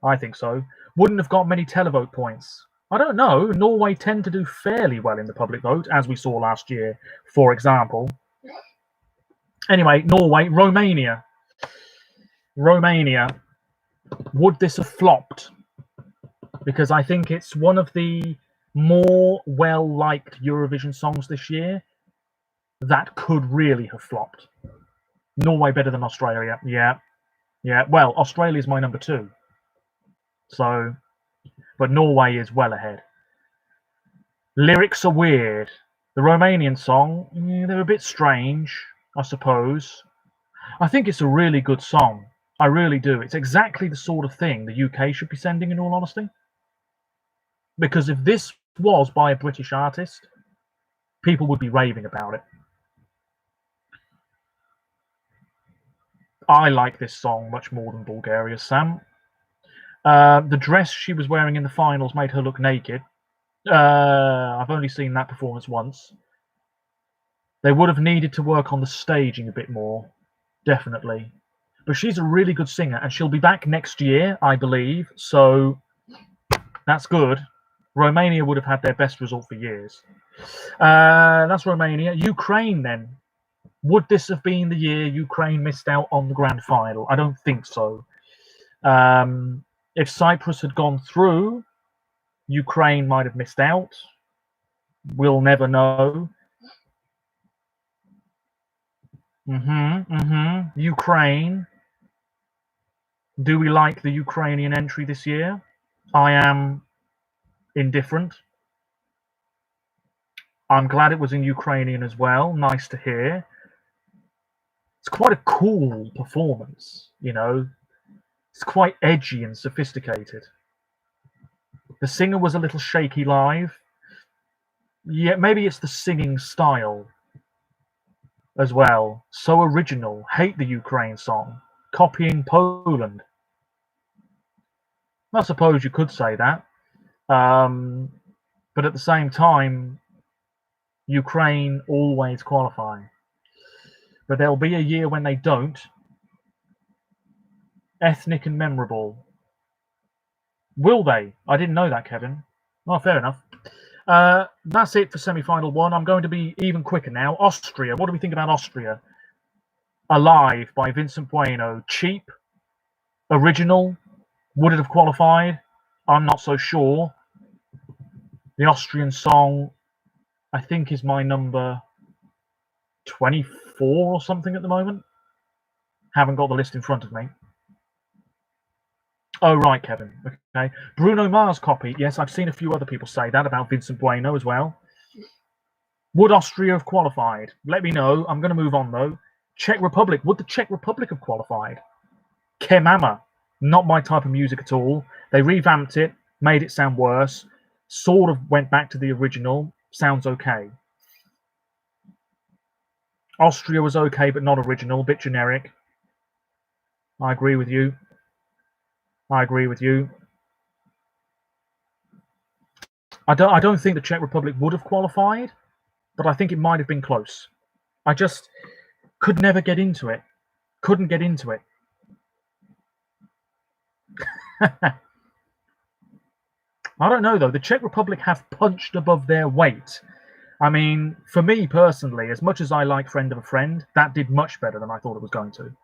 S1: I think so. Wouldn't have got many televote points. I don't know. Norway tend to do fairly well in the public vote, as we saw last year, for example. Anyway, Norway, Romania. Romania. Would this have flopped? Because I think it's one of the more well-liked Eurovision songs this year that could really have flopped. Norway better than Australia. Yeah. Well, Australia is my number 2. So, but Norway is well ahead. Lyrics are weird. The Romanian song, they're a bit strange, I suppose. I think it's a really good song. I really do. It's exactly the sort of thing the UK should be sending, in all honesty. Because if this was by a British artist, people would be raving about it. I like this song much more than Bulgaria's, Sam. The dress she was wearing in the finals made her look naked. I've only seen that performance once. They would have needed to work on the staging a bit more, definitely. But she's a really good singer, and she'll be back next year, I believe. So that's good. Romania would have had their best result for years. That's Romania. Ukraine, then. Would this have been the year Ukraine missed out on the grand final? I don't think so. If Cyprus had gone through, Ukraine might have missed out. We'll never know. Ukraine. Do we like the Ukrainian entry this year? I am indifferent. I'm glad it was in Ukrainian as well. Nice to hear. It's quite a cool performance, you know. It's quite edgy and sophisticated. The singer was a little shaky live. Yeah, maybe it's the singing style as well. So original. Hate the Ukraine song. Copying Poland. I suppose you could say that. But at the same time, Ukraine always qualify. But there'll be a year when they don't. Ethnic and memorable. Will they? I didn't know that, Kevin. Oh, fair enough. That's it for semi-final one. I'm going to be even quicker now. Austria. What do we think about Austria? Alive by Vincent Bueno. Cheap. Original. Would it have qualified? I'm not so sure. The Austrian song, I think, is my number 24 or something at the moment. Haven't got the list in front of me. Oh, right, Kevin. Okay. Bruno Mars copy. Yes, I've seen a few other people say that about Vincent Bueno as well. Would Austria have qualified? Let me know. I'm going to move on, though. Czech Republic. Would the Czech Republic have qualified? Kemama. Not my type of music at all. They revamped it, made it sound worse, sort of went back to the original. Sounds okay. Austria was okay, but not original. Bit generic. I agree with you. I agree with you. I don't think the Czech Republic would have qualified, but I think it might have been close. I just could never get into it. Couldn't get into it. I don't know, though. The Czech Republic have punched above their weight. I mean, for me personally, as much as I like Friend of a Friend, that did much better than I thought it was going to.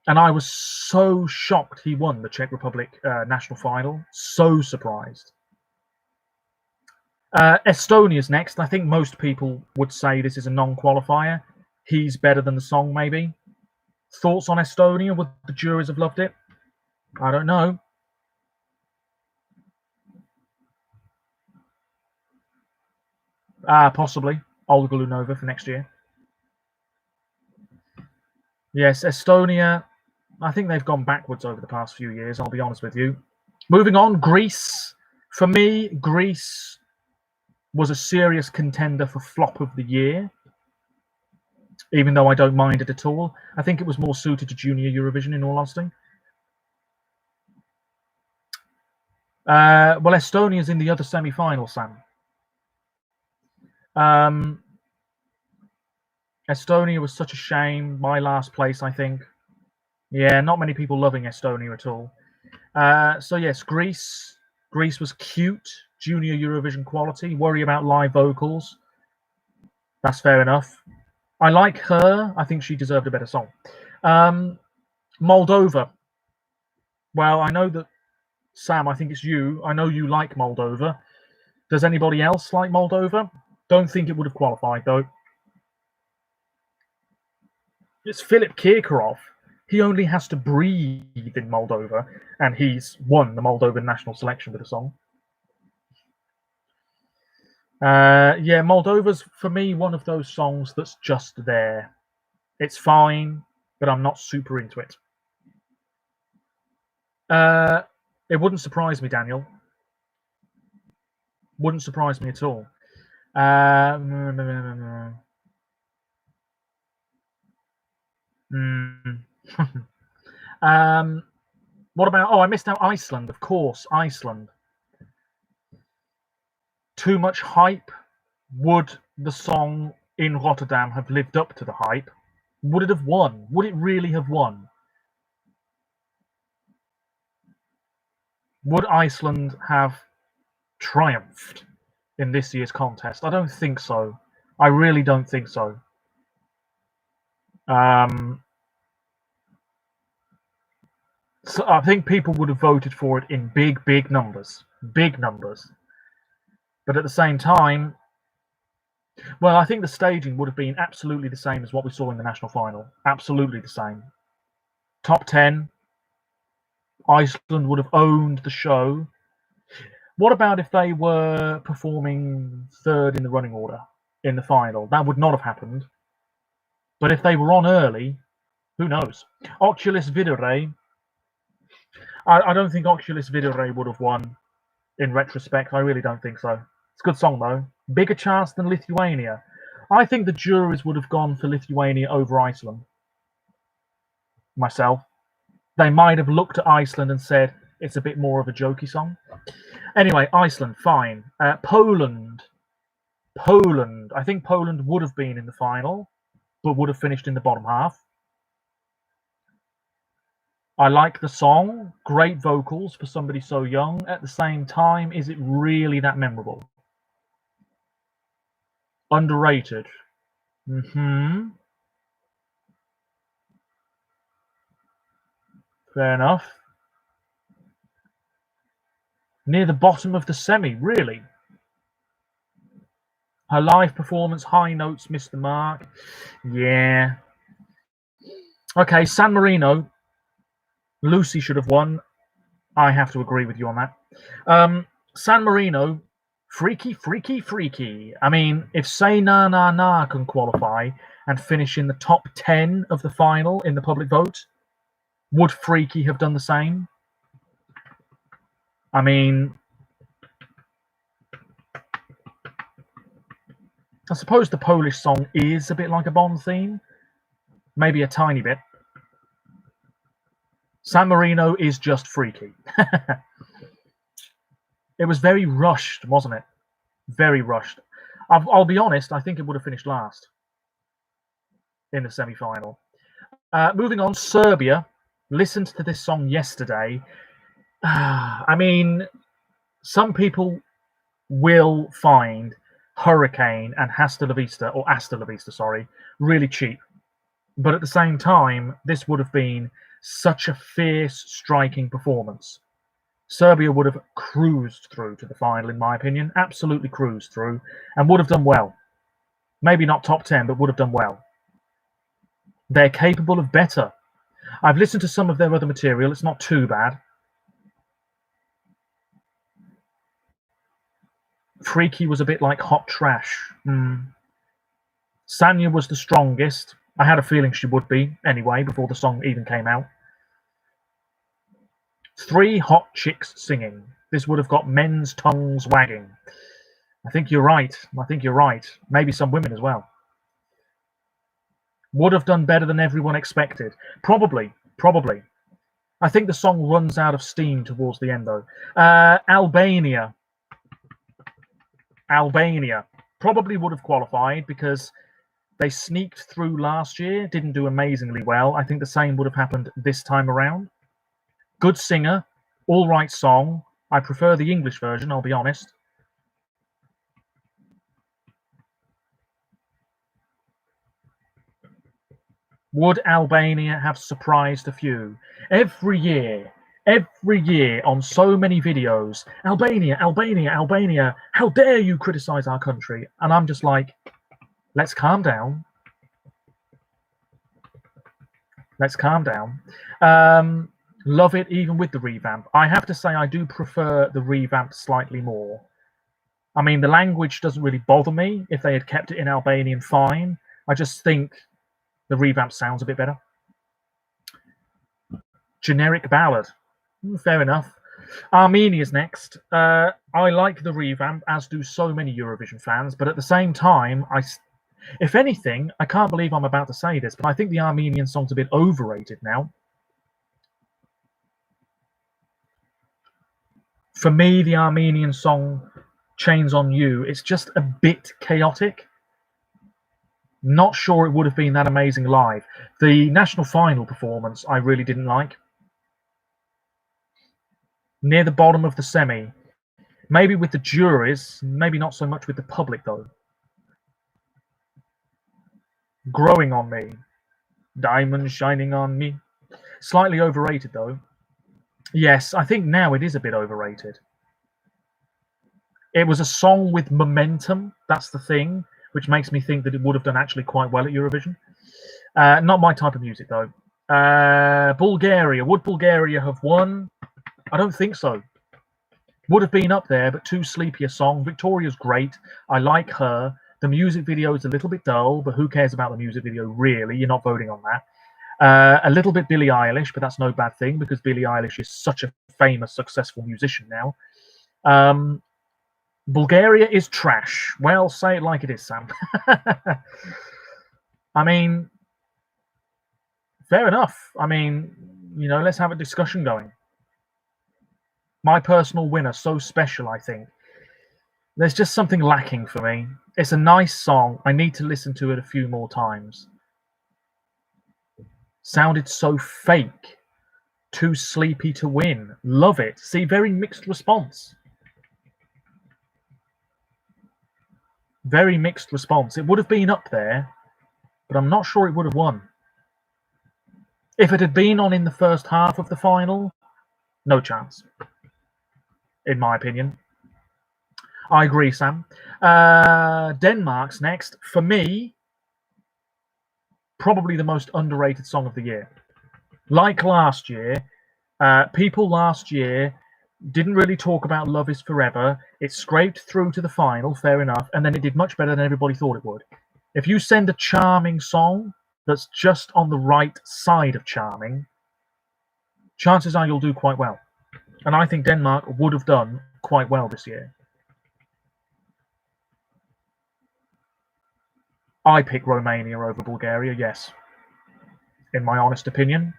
S1: And I was so shocked he won the Czech Republic national final. So surprised. Estonia's next. I think most people would say this is a non-qualifier. He's better than the song, maybe. Thoughts on Estonia? Would the juries have loved it? I don't know. Possibly. Olga Lunova for next year. Yes, Estonia. I think they've gone backwards over the past few years, I'll be honest with you. Moving on, Greece. For me, Greece was a serious contender for flop of the year, even though I don't mind it at all. I think it was more suited to Junior Eurovision, in all honesty. Well, Estonia's in the other semi-final, Sam. Estonia was such a shame. My last place, I think. Yeah, not many people loving Estonia at all. So yes, Greece. Greece was cute. Junior Eurovision quality. Worry about live vocals. That's fair enough. I like her. I think she deserved a better song. Moldova. Well, I know that, Sam, I think it's you. I know you like Moldova. Does anybody else like Moldova? Don't think it would have qualified, though. It's Philip Kirkorov. He only has to breathe in Moldova, and he's won the Moldovan national selection with a song. Yeah, Moldova's, for me, one of those songs that's just there. It's fine. but I'm not super into it. It wouldn't surprise me, Daniel. Wouldn't surprise me at all. What about? Oh, I missed out Iceland. Of course, Iceland. Too much hype. Would the song in Rotterdam have lived up to the hype? Would it have won? Would it really have won? Would Iceland have triumphed in this year's contest? I don't think so. I really don't think so. So I think people would have voted for it in big numbers. Big numbers. But at the same time, well, I think the staging would have been absolutely the same as what we saw in the national final. Absolutely the same. Top 10. Iceland would have owned the show. What about if they were performing third in the running order in the final? That would not have happened. But if they were on early, who knows? Oculus Videre. I don't think Oculus Videre would have won in retrospect. I really don't think so. It's a good song, though. Bigger chance than Lithuania. I think the juries would have gone for Lithuania over Iceland. Myself. They might have looked at Iceland and said, it's a bit more of a jokey song. Anyway, Iceland, fine. Poland. I think Poland would have been in the final, but would have finished in the bottom half. I like the song. Great vocals for somebody so young. At the same time, is it really that memorable? Underrated. Fair enough. Near the bottom of the semi, really? Her live performance, high notes, missed the mark. Yeah. Okay, San Marino. Lucy should have won. I have to agree with you on that. San Marino, freaky. I mean, if Say Na Na Na can qualify and finish in the top 10 of the final in the public vote, would Freaky have done the same? I mean, I suppose the Polish song is a bit like a Bond theme. Maybe a tiny bit. San Marino is just freaky. It was very rushed, wasn't it? Very rushed. I'll be honest, I think it would have finished last in the semi-final. Moving on, Serbia. Listened to this song yesterday. I mean, some people will find Hurricane and Hasta La Vista, sorry, really cheap. But at the same time, this would have been such a fierce, striking performance. Serbia would have cruised through to the final, in my opinion. Absolutely cruised through and would have done well. Maybe not top 10, but would have done well. They're capable of better. I've listened to some of their other material. It's not too bad. Freaky was a bit like hot trash. Sanya was the strongest. I had a feeling she would be anyway before the song even came out. 3 hot chicks singing. This would have got men's tongues wagging. I think you're right. Maybe some women as well. Would have done better than everyone expected. Probably. I think the song runs out of steam towards the end, though. Albania probably would have qualified because they sneaked through last year, didn't do amazingly well. I think the same would have happened this time around. Good singer, all right song. I prefer the English version, I'll be honest. Would Albania have surprised a few? Every year on so many videos, Albania, how dare you criticize our country? And I'm just like, let's calm down. Love it even with the revamp. I have to say I do prefer the revamp slightly more. I mean, the language doesn't really bother me. If they had kept it in Albanian, fine. I just think the revamp sounds a bit better. generic ballad. Fair enough. Armenia's next. I like the revamp, as do so many Eurovision fans, but at the same time, if anything, I can't believe I'm about to say this, but I think the Armenian song's a bit overrated now. For me, the Armenian song, Chains on You, it's just a bit chaotic. Not sure it would have been that amazing live. The national final performance, I really didn't like. Near the bottom of the semi. Maybe with the juries, maybe not so much with the public, though. Growing on Me. Diamond Shining on Me. Slightly overrated, though. Yes, I think now it is a bit overrated. It was a song with momentum, that's the thing, which makes me think that it would have done actually quite well at Eurovision. Not my type of music, though. Bulgaria. Would Bulgaria have won? I don't think so. Would have been up there, but too sleepy a song. Victoria's great. I like her. The music video is a little bit dull, but who cares about the music video, really? You're not voting on that. A little bit Billie Eilish, but that's no bad thing because Billie Eilish is such a famous, successful musician now. Bulgaria is trash. Well, say it like it is, Sam. I mean, fair enough. I mean, you know, let's have a discussion going. My personal winner, So Special, I think. There's just something lacking for me. It's a nice song. I need to listen to it a few more times. Sounded so fake. Too sleepy to win. Love it. See, very mixed response. Very mixed response. It would have been up there, but I'm not sure it would have won. If it had been on in the first half of the final, no chance, in my opinion. I agree, Sam. Denmark's next. For me, probably the most underrated song of the year. Like last year, people last year didn't really talk about Love Is Forever. It scraped through to the final, fair enough, and then it did much better than everybody thought it would. If you send a charming song that's just on the right side of charming, chances are you'll do quite well. And I think Denmark would have done quite well this year. I pick Romania over Bulgaria, yes. In my honest opinion.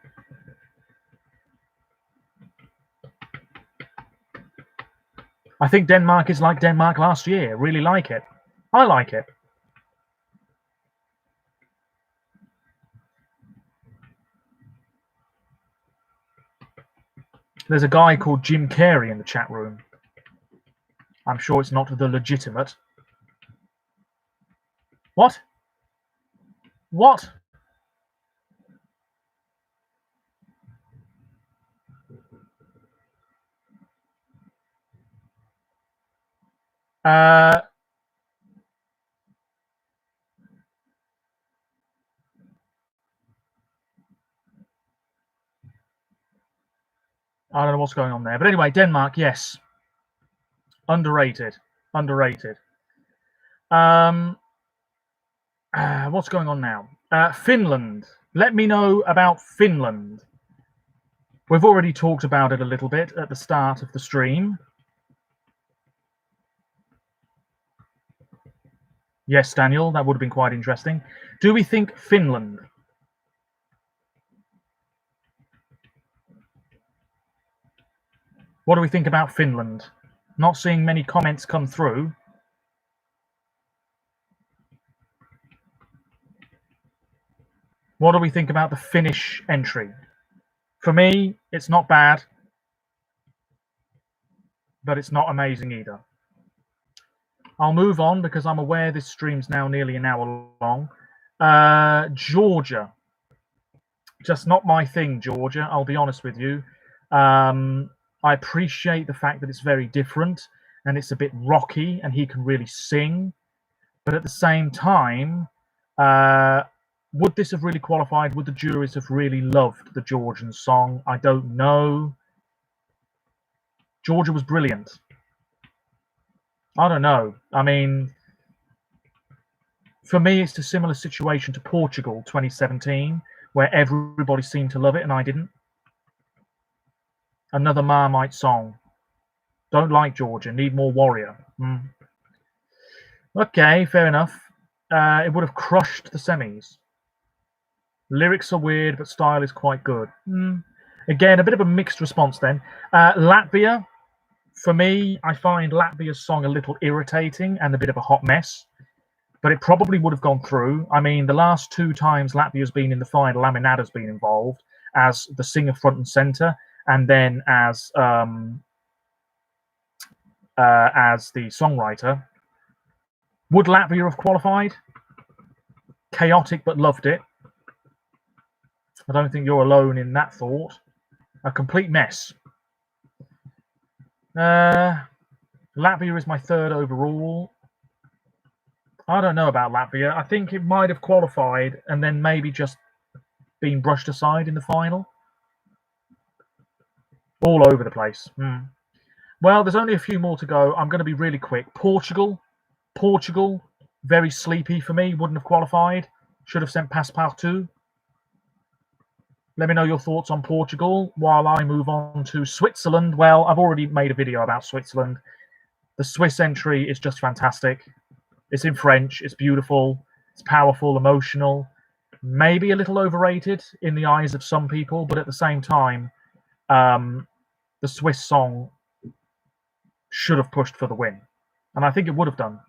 S1: I think Denmark is like Denmark last year. Really like it. I like it. There's a guy called Jim Carey in the chat room. I'm sure it's not the legitimate. What? What? I don't know what's going on there. But anyway, Denmark, yes. Underrated. Underrated. What's going on now? Finland. Let me know about Finland. We've already talked about it a little bit at the start of the stream. Yes, Daniel, that would have been quite interesting. Do we think Finland? What do we think about Finland? Not seeing many comments come through. What do we think about the Finnish entry? For me, it's not bad, but it's not amazing either. I'll move on because I'm aware this stream's now nearly an hour long. Georgia. Just not my thing, Georgia. I'll be honest with you. I appreciate the fact that it's very different and it's a bit rocky and he can really sing. But at the same time, would this have really qualified? Would the juries have really loved the Georgian song? I don't know. Georgia was brilliant. I don't know. I mean, for me, it's a similar situation to Portugal 2017, where everybody seemed to love it and I didn't. Another Marmite song. Don't like Georgia. Need more Warrior. Okay, fair enough. It would have crushed the semis. Lyrics are weird, but style is quite good. Again, a bit of a mixed response then. Latvia, for me, I find Latvia's song a little irritating and a bit of a hot mess, but it probably would have gone through. I mean, the last 2 times Latvia's been in the final, Laminada's been involved as the singer front and center, and then as the songwriter. Would Latvia have qualified? Chaotic, but loved it. I don't think you're alone in that thought. A complete mess. Latvia is my 3rd overall. I don't know about Latvia. I think it might have qualified and then maybe just been brushed aside in the final. All over the place. Well, there's only a few more to go. I'm going to be really quick. Portugal, very sleepy for me. Wouldn't have qualified. Should have sent Passepartout. Let me know your thoughts on Portugal while I move on to Switzerland. Well, I've already made a video about Switzerland. The Swiss entry is just fantastic. It's in French. It's beautiful. It's powerful, emotional. Maybe a little overrated in the eyes of some people, but at the same time, the Swiss song should have pushed for the win. And I think it would have done.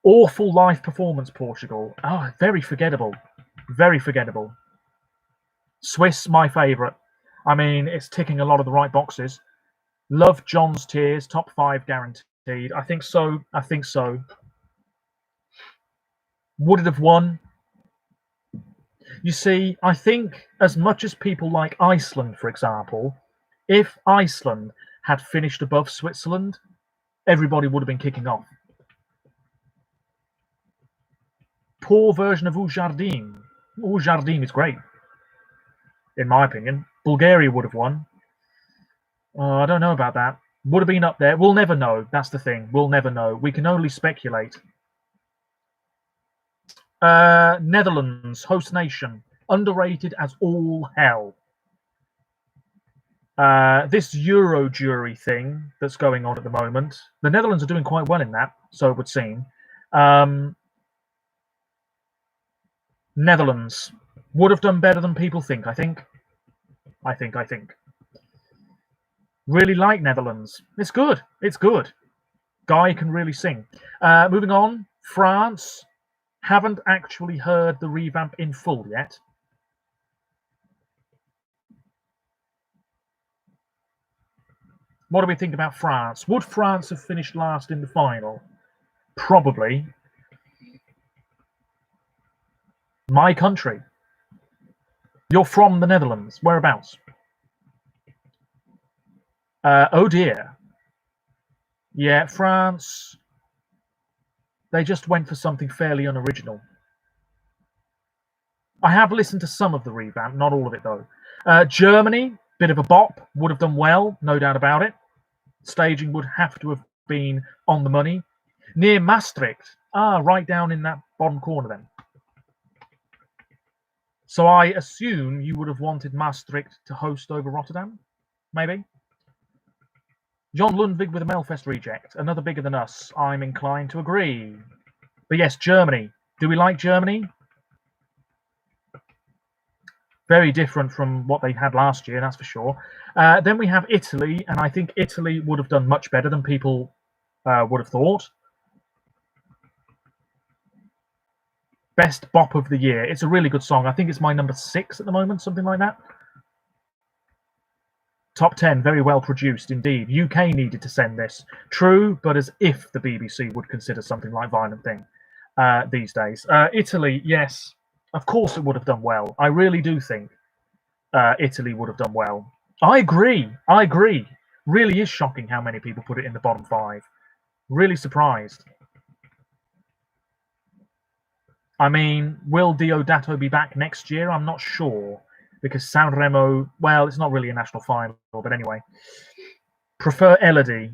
S1: Awful live performance, Portugal. Oh, very forgettable. Very forgettable. Swiss, my favourite. I mean, it's ticking a lot of the right boxes. Love John's Tears, top 5 guaranteed. I think so. I think so. Would it have won? You see, I think as much as people like Iceland, for example, if Iceland had finished above Switzerland, everybody would have been kicking off. Poor version of O Jardim. O Jardim is great, in my opinion. Bulgaria would have won. I don't know about that. Would have been up there. We'll never know. That's the thing. We'll never know. We can only speculate. Netherlands, host nation. Underrated as all hell. This Euro jury thing that's going on at the moment, the Netherlands are doing quite well in that, so it would seem. Netherlands would have done better than people think, I think. Really like Netherlands. It's good. It's good. Guy can really sing. Moving on, France. Haven't actually heard the revamp in full yet. What do we think about France? Would France have finished last in the final? Probably. My country. You're from the Netherlands. Whereabouts? Oh dear. Yeah, France. They just went for something fairly unoriginal. I have listened to some of the revamp, not all of it though. Germany, bit of a bop, would have done well, no doubt about it. Staging would have to have been on the money. Near Maastricht. Right down in that bottom corner then. So I assume you would have wanted Maastricht to host over Rotterdam? Maybe? John Lundvig with a Melfest reject. Another bigger than us. I'm inclined to agree. But yes, Germany. Do we like Germany? Very different from what they had last year, that's for sure. Then we have Italy, and I think Italy would have done much better than people would have thought. Best bop of the year. It's a really good song. I think it's my number 6 at the moment, something like that. Top 10, very well produced indeed. UK needed to send this. True, but as if the BBC would consider something like Violent Thing these days. Italy, yes, of course it would have done well. I really do think Italy would have done well. I agree. Really is shocking how many people put it in the bottom 5. Really surprised. I mean, will Diodato be back next year? I'm not sure. Because Sanremo, well, it's not really a national final, but anyway. Prefer Elodie.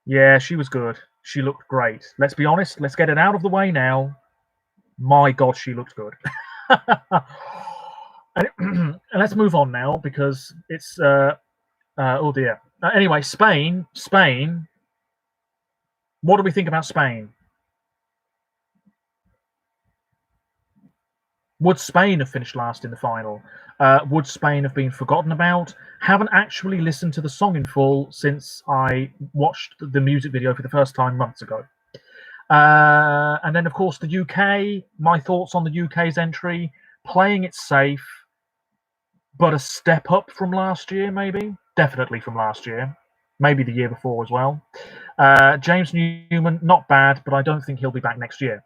S1: Yeah, she was good. She looked great. Let's be honest. Let's get it out of the way now. My God, she looked good. And let's move on now because it's Oh dear. Anyway, Spain. What do we think about Spain? Would Spain have finished last in the final? Would Spain have been forgotten about? Haven't actually listened to the song in full since I watched the music video for the first time months ago. And then, of course, the UK. My thoughts on the UK's entry: playing it safe, but a step up from last year, maybe. Definitely from last year, maybe the year before as well. James Newman, not bad, but I don't think he'll be back next year.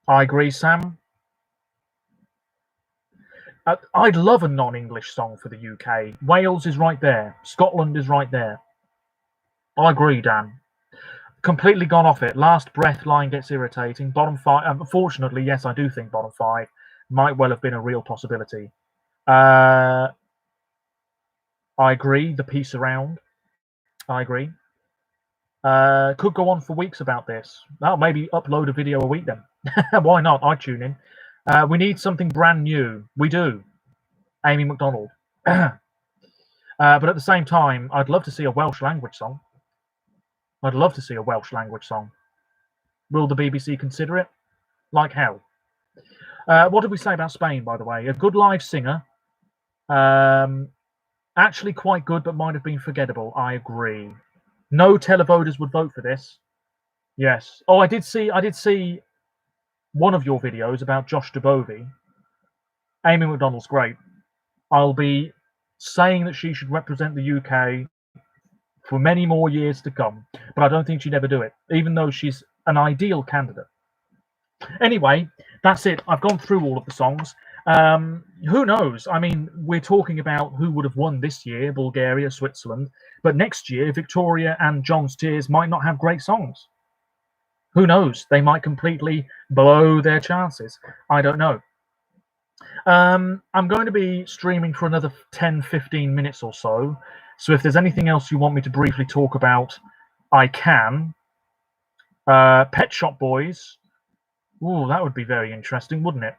S1: I agree, Sam. I'd love a non-English song for the UK. Wales is right there. Scotland is right there. I agree, Dan. Completely gone off it. Last breath line gets irritating. Bottom five. Unfortunately, yes, I do think bottom five might well have been a real possibility. I agree. The piece around. I agree. Could go on for weeks about this. Well, maybe upload a video a week then. Why not? I'd tune in. We need something brand new. We do. Amy McDonald. But at the same time, I'd love to see a Welsh language song. I'd love to see a Welsh language song. Will the BBC consider it? Like hell. What did we say about Spain, by the way? A good live singer. Actually quite good, but might have been forgettable. I agree. No televoters would vote for this. Yes. Oh, I did see one of your videos about Josh Dubovi. Amy McDonald's great. I'll be saying that she should represent the UK for many more years to come, but I don't think she'd ever do it, even though she's an ideal candidate. Anyway, that's it. I've gone through all of the songs. Who knows? I mean, we're talking about who would have won this year, Bulgaria, Switzerland, but next year, Victoria and John's Tears might not have great songs. Who knows? They might completely blow their chances. I don't know. I'm going to be streaming for another 10-15 minutes or so. So if there's anything else you want me to briefly talk about, I can. Pet Shop Boys. Ooh, that would be very interesting, wouldn't it?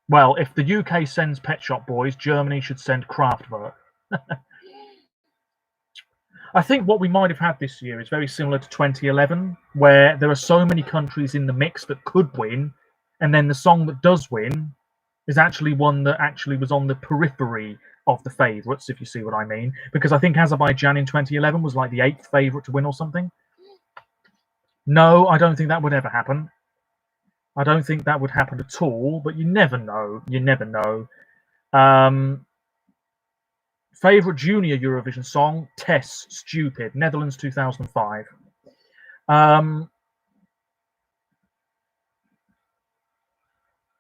S1: Well, if the UK sends Pet Shop Boys, Germany should send Kraftwerk. I think what we might have had this year is very similar to 2011, where there are so many countries in the mix that could win, and then the song that does win is actually one that actually was on the periphery of the favourites, if you see what I mean. Because I think Azerbaijan in 2011 was like the 8th favourite to win or something. No, I don't think that would ever happen. I don't think that would happen at all, but you never know. You never know. Favourite junior Eurovision song? Tess, Stupid, Netherlands 2005.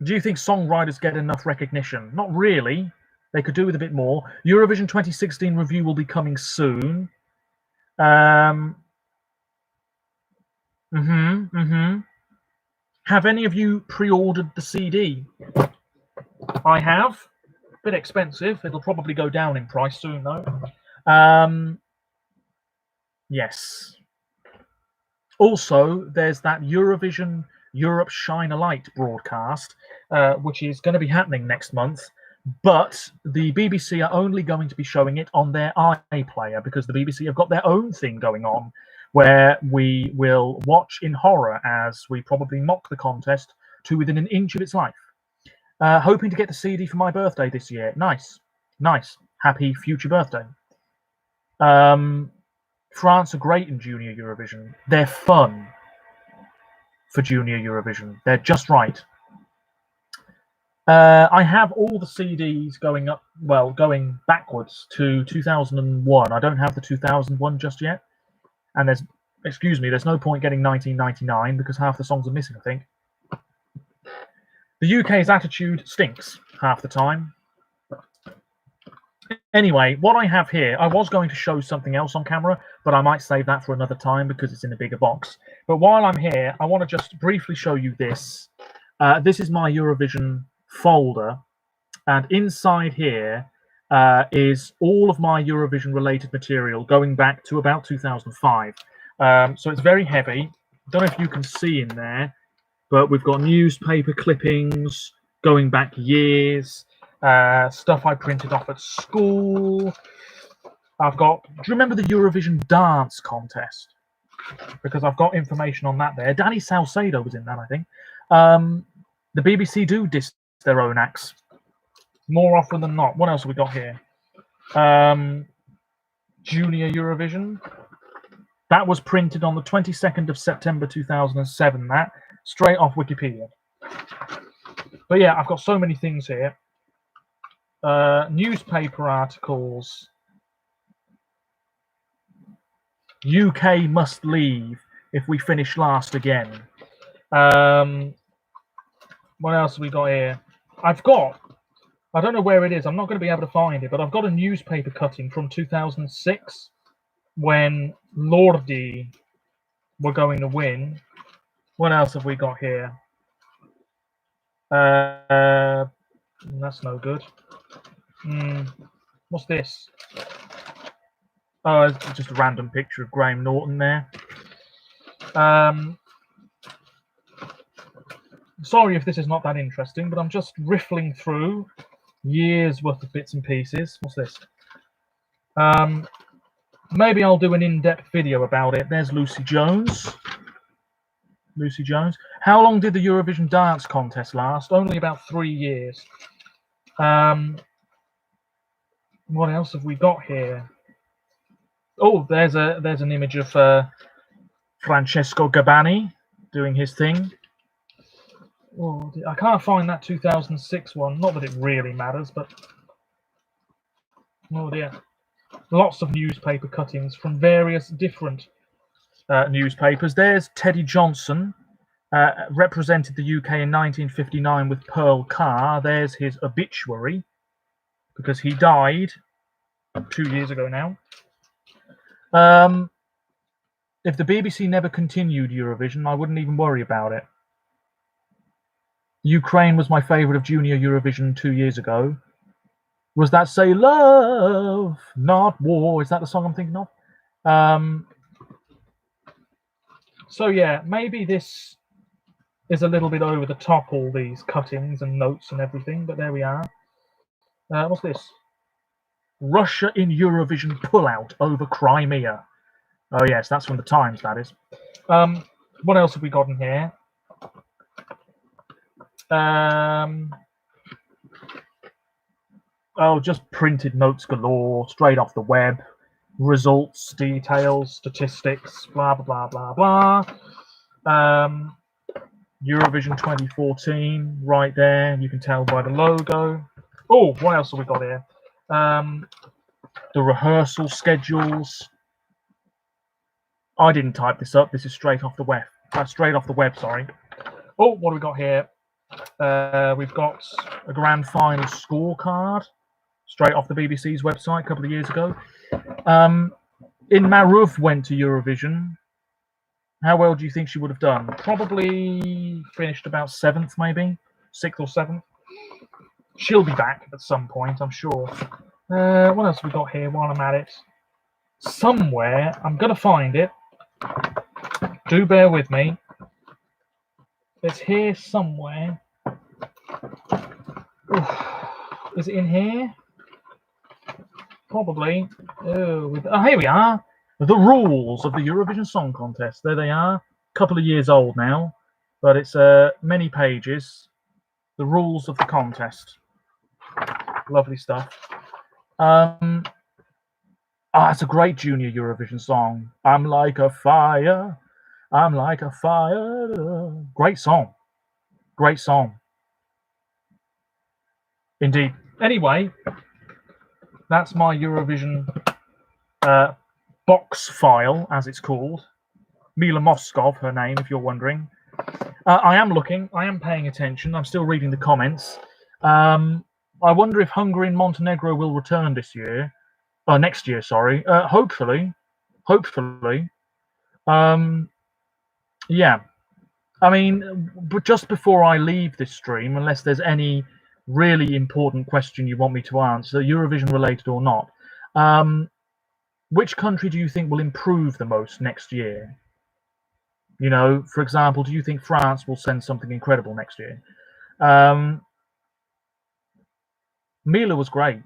S1: Do you think songwriters get enough recognition? Not really. They could do with a bit more. Eurovision 2016 review will be coming soon. Have any of you pre-ordered the CD? I have. A bit expensive. It'll probably go down in price soon, though. Yes. Also, there's that Eurovision Europe Shine a Light broadcast, which is going to be happening next month. But the BBC are only going to be showing it on their iPlayer because the BBC have got their own thing going on where we will watch in horror as we probably mock the contest to within an inch of its life. Hoping to get the CD for my birthday this year. Nice. Nice. Happy future birthday. France are great in Junior Eurovision. They're fun for Junior Eurovision. They're just right. I have all the CDs going backwards to 2001. I don't have the 2001 just yet. And there's no point getting 1999 because half the songs are missing, I think. The UK's attitude stinks half the time. Anyway, what I have here, I was going to show something else on camera, but I might save that for another time because it's in a bigger box. But while I'm here, I want to just briefly show you this. This is my Eurovision folder, and inside here is all of my Eurovision-related material going back to about 2005. So it's very heavy. Don't know if you can see in there, but we've got newspaper clippings going back years. stuff I printed off at school. I've got, do you remember the Eurovision dance contest? Because I've got information on that there. Danny Salcedo was in that, I think. The BBC do diss their own acts more often than not. What else have we got here? Junior Eurovision. That was printed on the 22nd of September 2007, that. Straight off Wikipedia. But yeah, I've got so many things here. Newspaper articles. UK must leave if we finish last again. What else have we got here? I've got, I don't know where it is. I'm not going to be able to find it, but I've got a newspaper cutting from 2006 when Lordi were going to win. What else have we got here? That's no good. What's this? Oh, it's just a random picture of Graham Norton there. Sorry if this is not that interesting, but I'm just riffling through years worth of bits and pieces. What's this? Maybe I'll do an in-depth video about it. There's Lucy Jones. Lucy Jones. How long did the Eurovision dance contest last? Only about 3 years. What else have we got here? Oh, there's an image of Francesco Gabbani doing his thing. Oh, I can't find that 2006 one. Not that it really matters, but oh dear. Lots of newspaper cuttings from various different newspapers. There's Teddy Johnson, represented the UK in 1959 with Pearl Carr. There's his obituary, because he died 2 years ago now. If the BBC never continued Eurovision, I wouldn't even worry about it. Ukraine was my favourite of Junior Eurovision 2 years ago. Was that Say Love, Not War? Is that the song I'm thinking of? So yeah, maybe this is a little bit over the top, all these cuttings and notes and everything, but there we are. What's this? Russia in Eurovision pullout over Crimea. Oh yes, that's from the Times, that is. What else have we got in here? Oh, just printed notes galore, straight off the web. Results, details, statistics, blah, blah, blah, blah, blah. Eurovision 2014, right there. You can tell by the logo. Oh, what else have we got here? The rehearsal schedules. I didn't type this up. This is straight off the web. Straight off the web, sorry. Oh, what have we got here? We've got a grand final scorecard straight off the BBC's website a couple of years ago. Maruv went to Eurovision. How well do you think she would have done? Probably finished about 7th, maybe 6th or 7th. She'll be back at some point, I'm sure. What else have we got here while I'm at it? Somewhere, I'm going to find it. Do bear with me. It's here somewhere. Is it in here? Probably. Oh, here we are. The rules of the Eurovision Song Contest. There they are. A couple of years old now, but it's many pages. The rules of the contest. Lovely stuff. It's a great Junior Eurovision song. I'm like a fire. I'm like a fire. Great song. Great song. Indeed. Anyway, that's my Eurovision box file, as it's called. Mila Moskov, her name, if you're wondering. I am looking. I am paying attention. I'm still reading the comments. I wonder if Hungary and Montenegro will return this year. Next year, sorry. Hopefully. Hopefully. Yeah. I mean, but just before I leave this stream, unless there's any really important question you want me to answer, Eurovision related or not, which country do you think will improve the most next year? You know, for example, do you think France will send something incredible next year? Mila was great.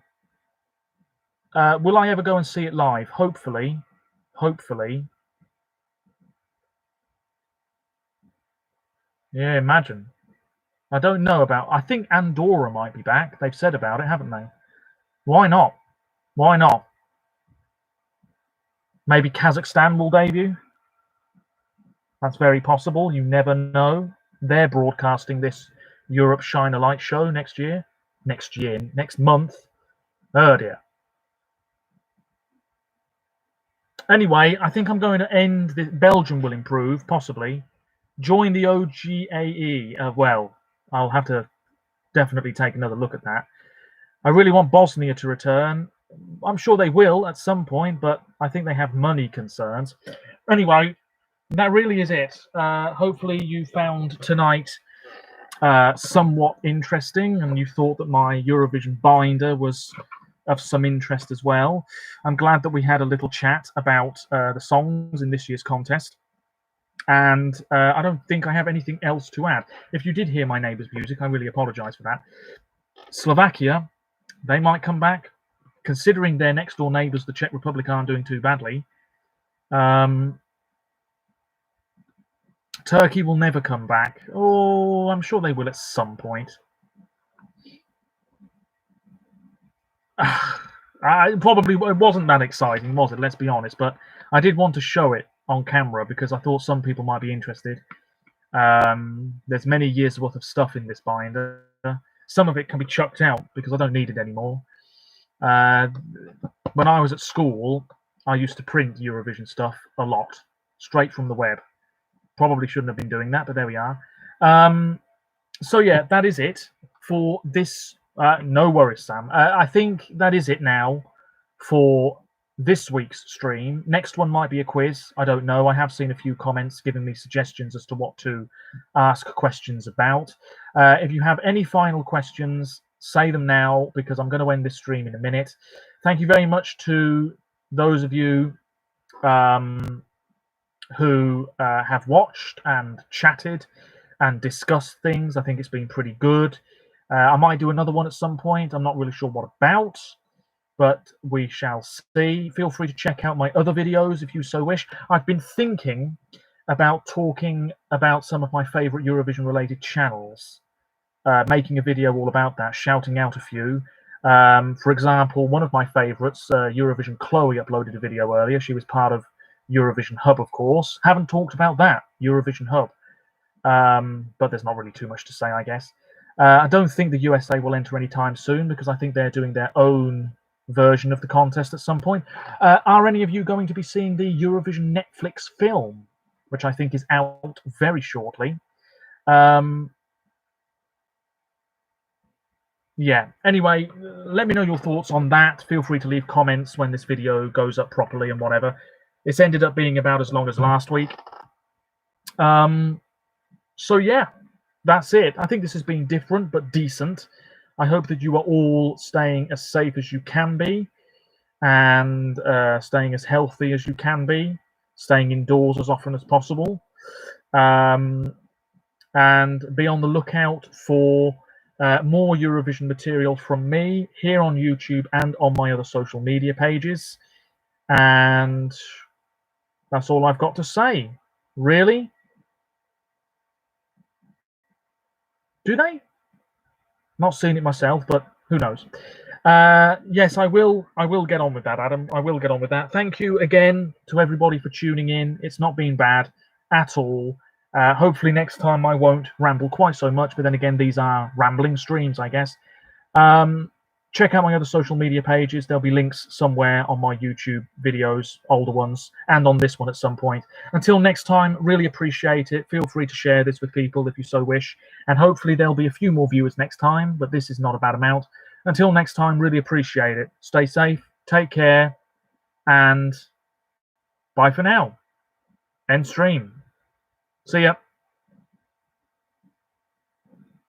S1: Will I ever go and see it live? Hopefully. Hopefully. Yeah, imagine. I don't know about. I think Andorra might be back. They've said about it, haven't they? Why not? Why not? Maybe Kazakhstan will debut. That's very possible. You never know. They're broadcasting this Europe Shine a Light show next year. Next month. Oh dear. Anyway, I think I'm going to end. Belgium will improve, possibly. Join the OGAE. Well, I'll have to definitely take another look at that. I really want Bosnia to return. I'm sure they will at some point, but I think they have money concerns. Anyway, that really is it. Hopefully you found tonight somewhat interesting and you thought that my Eurovision binder was of some interest as well. I'm glad that we had a little chat about the songs in this year's contest. And I don't think I have anything else to add. If you did hear my neighbour's music, I really apologise for that. Slovakia, they might come back. Considering their next door neighbours, the Czech Republic, aren't doing too badly. Turkey will never come back. Oh, I'm sure they will at some point. Probably it wasn't that exciting, was it? Let's be honest. But I did want to show it on camera because I thought some people might be interested. There's many years worth of stuff in this binder. Some of it can be chucked out because I don't need it anymore. When I was at school, I used to print Eurovision stuff a lot, straight from the web. Probably shouldn't have been doing that, but there we are. So yeah, that is it for this. No worries, Sam. I think that is it now for this week's stream. Next one might be a quiz. I don't know. I have seen a few comments giving me suggestions as to what to ask questions about. If you have any final questions, say them now because I'm going to end this stream in a minute. Thank you very much to those of you who have watched and chatted and discussed things. I think it's been pretty good. I might do another one at some point. I'm not really sure what about, but we shall see. Feel free to check out my other videos if you so wish. I've been thinking about talking about some of my favorite Eurovision-related channels, making a video all about that, shouting out a few. For example, one of my favorites, Eurovision Chloe, uploaded a video earlier. She was part of Eurovision Hub, of course. Haven't talked about that, Eurovision Hub. But there's not really too much to say, I guess. I don't think the USA will enter anytime soon because I think they're doing their own version of the contest at some point. Are any of you going to be seeing the Eurovision Netflix film, which I think is out very shortly? Yeah, anyway, let me know your thoughts on that. Feel free to leave comments when this video goes up properly and whatever. It's ended up being about as long as last week. So yeah, that's it. I think this has been different but decent. I hope that you are all staying as safe as you can be and staying as healthy as you can be, staying indoors as often as possible, and be on the lookout for more Eurovision material from me here on YouTube and on my other social media pages. And that's all I've got to say. Really? Do they? Not seen it myself, but who knows? Yes, I will get on with that, Adam. I will get on with that. Thank you again to everybody for tuning in. It's not been bad at all. Hopefully next time I won't ramble quite so much, but then again, these are rambling streams, I guess. Check out my other social media pages. There'll be links somewhere on my YouTube videos, older ones, and on this one at some point. Until next time, really appreciate it. Feel free to share this with people if you so wish. And hopefully there'll be a few more viewers next time, but this is not a bad amount. Until next time, really appreciate it. Stay safe, take care, and bye for now. End stream. See ya.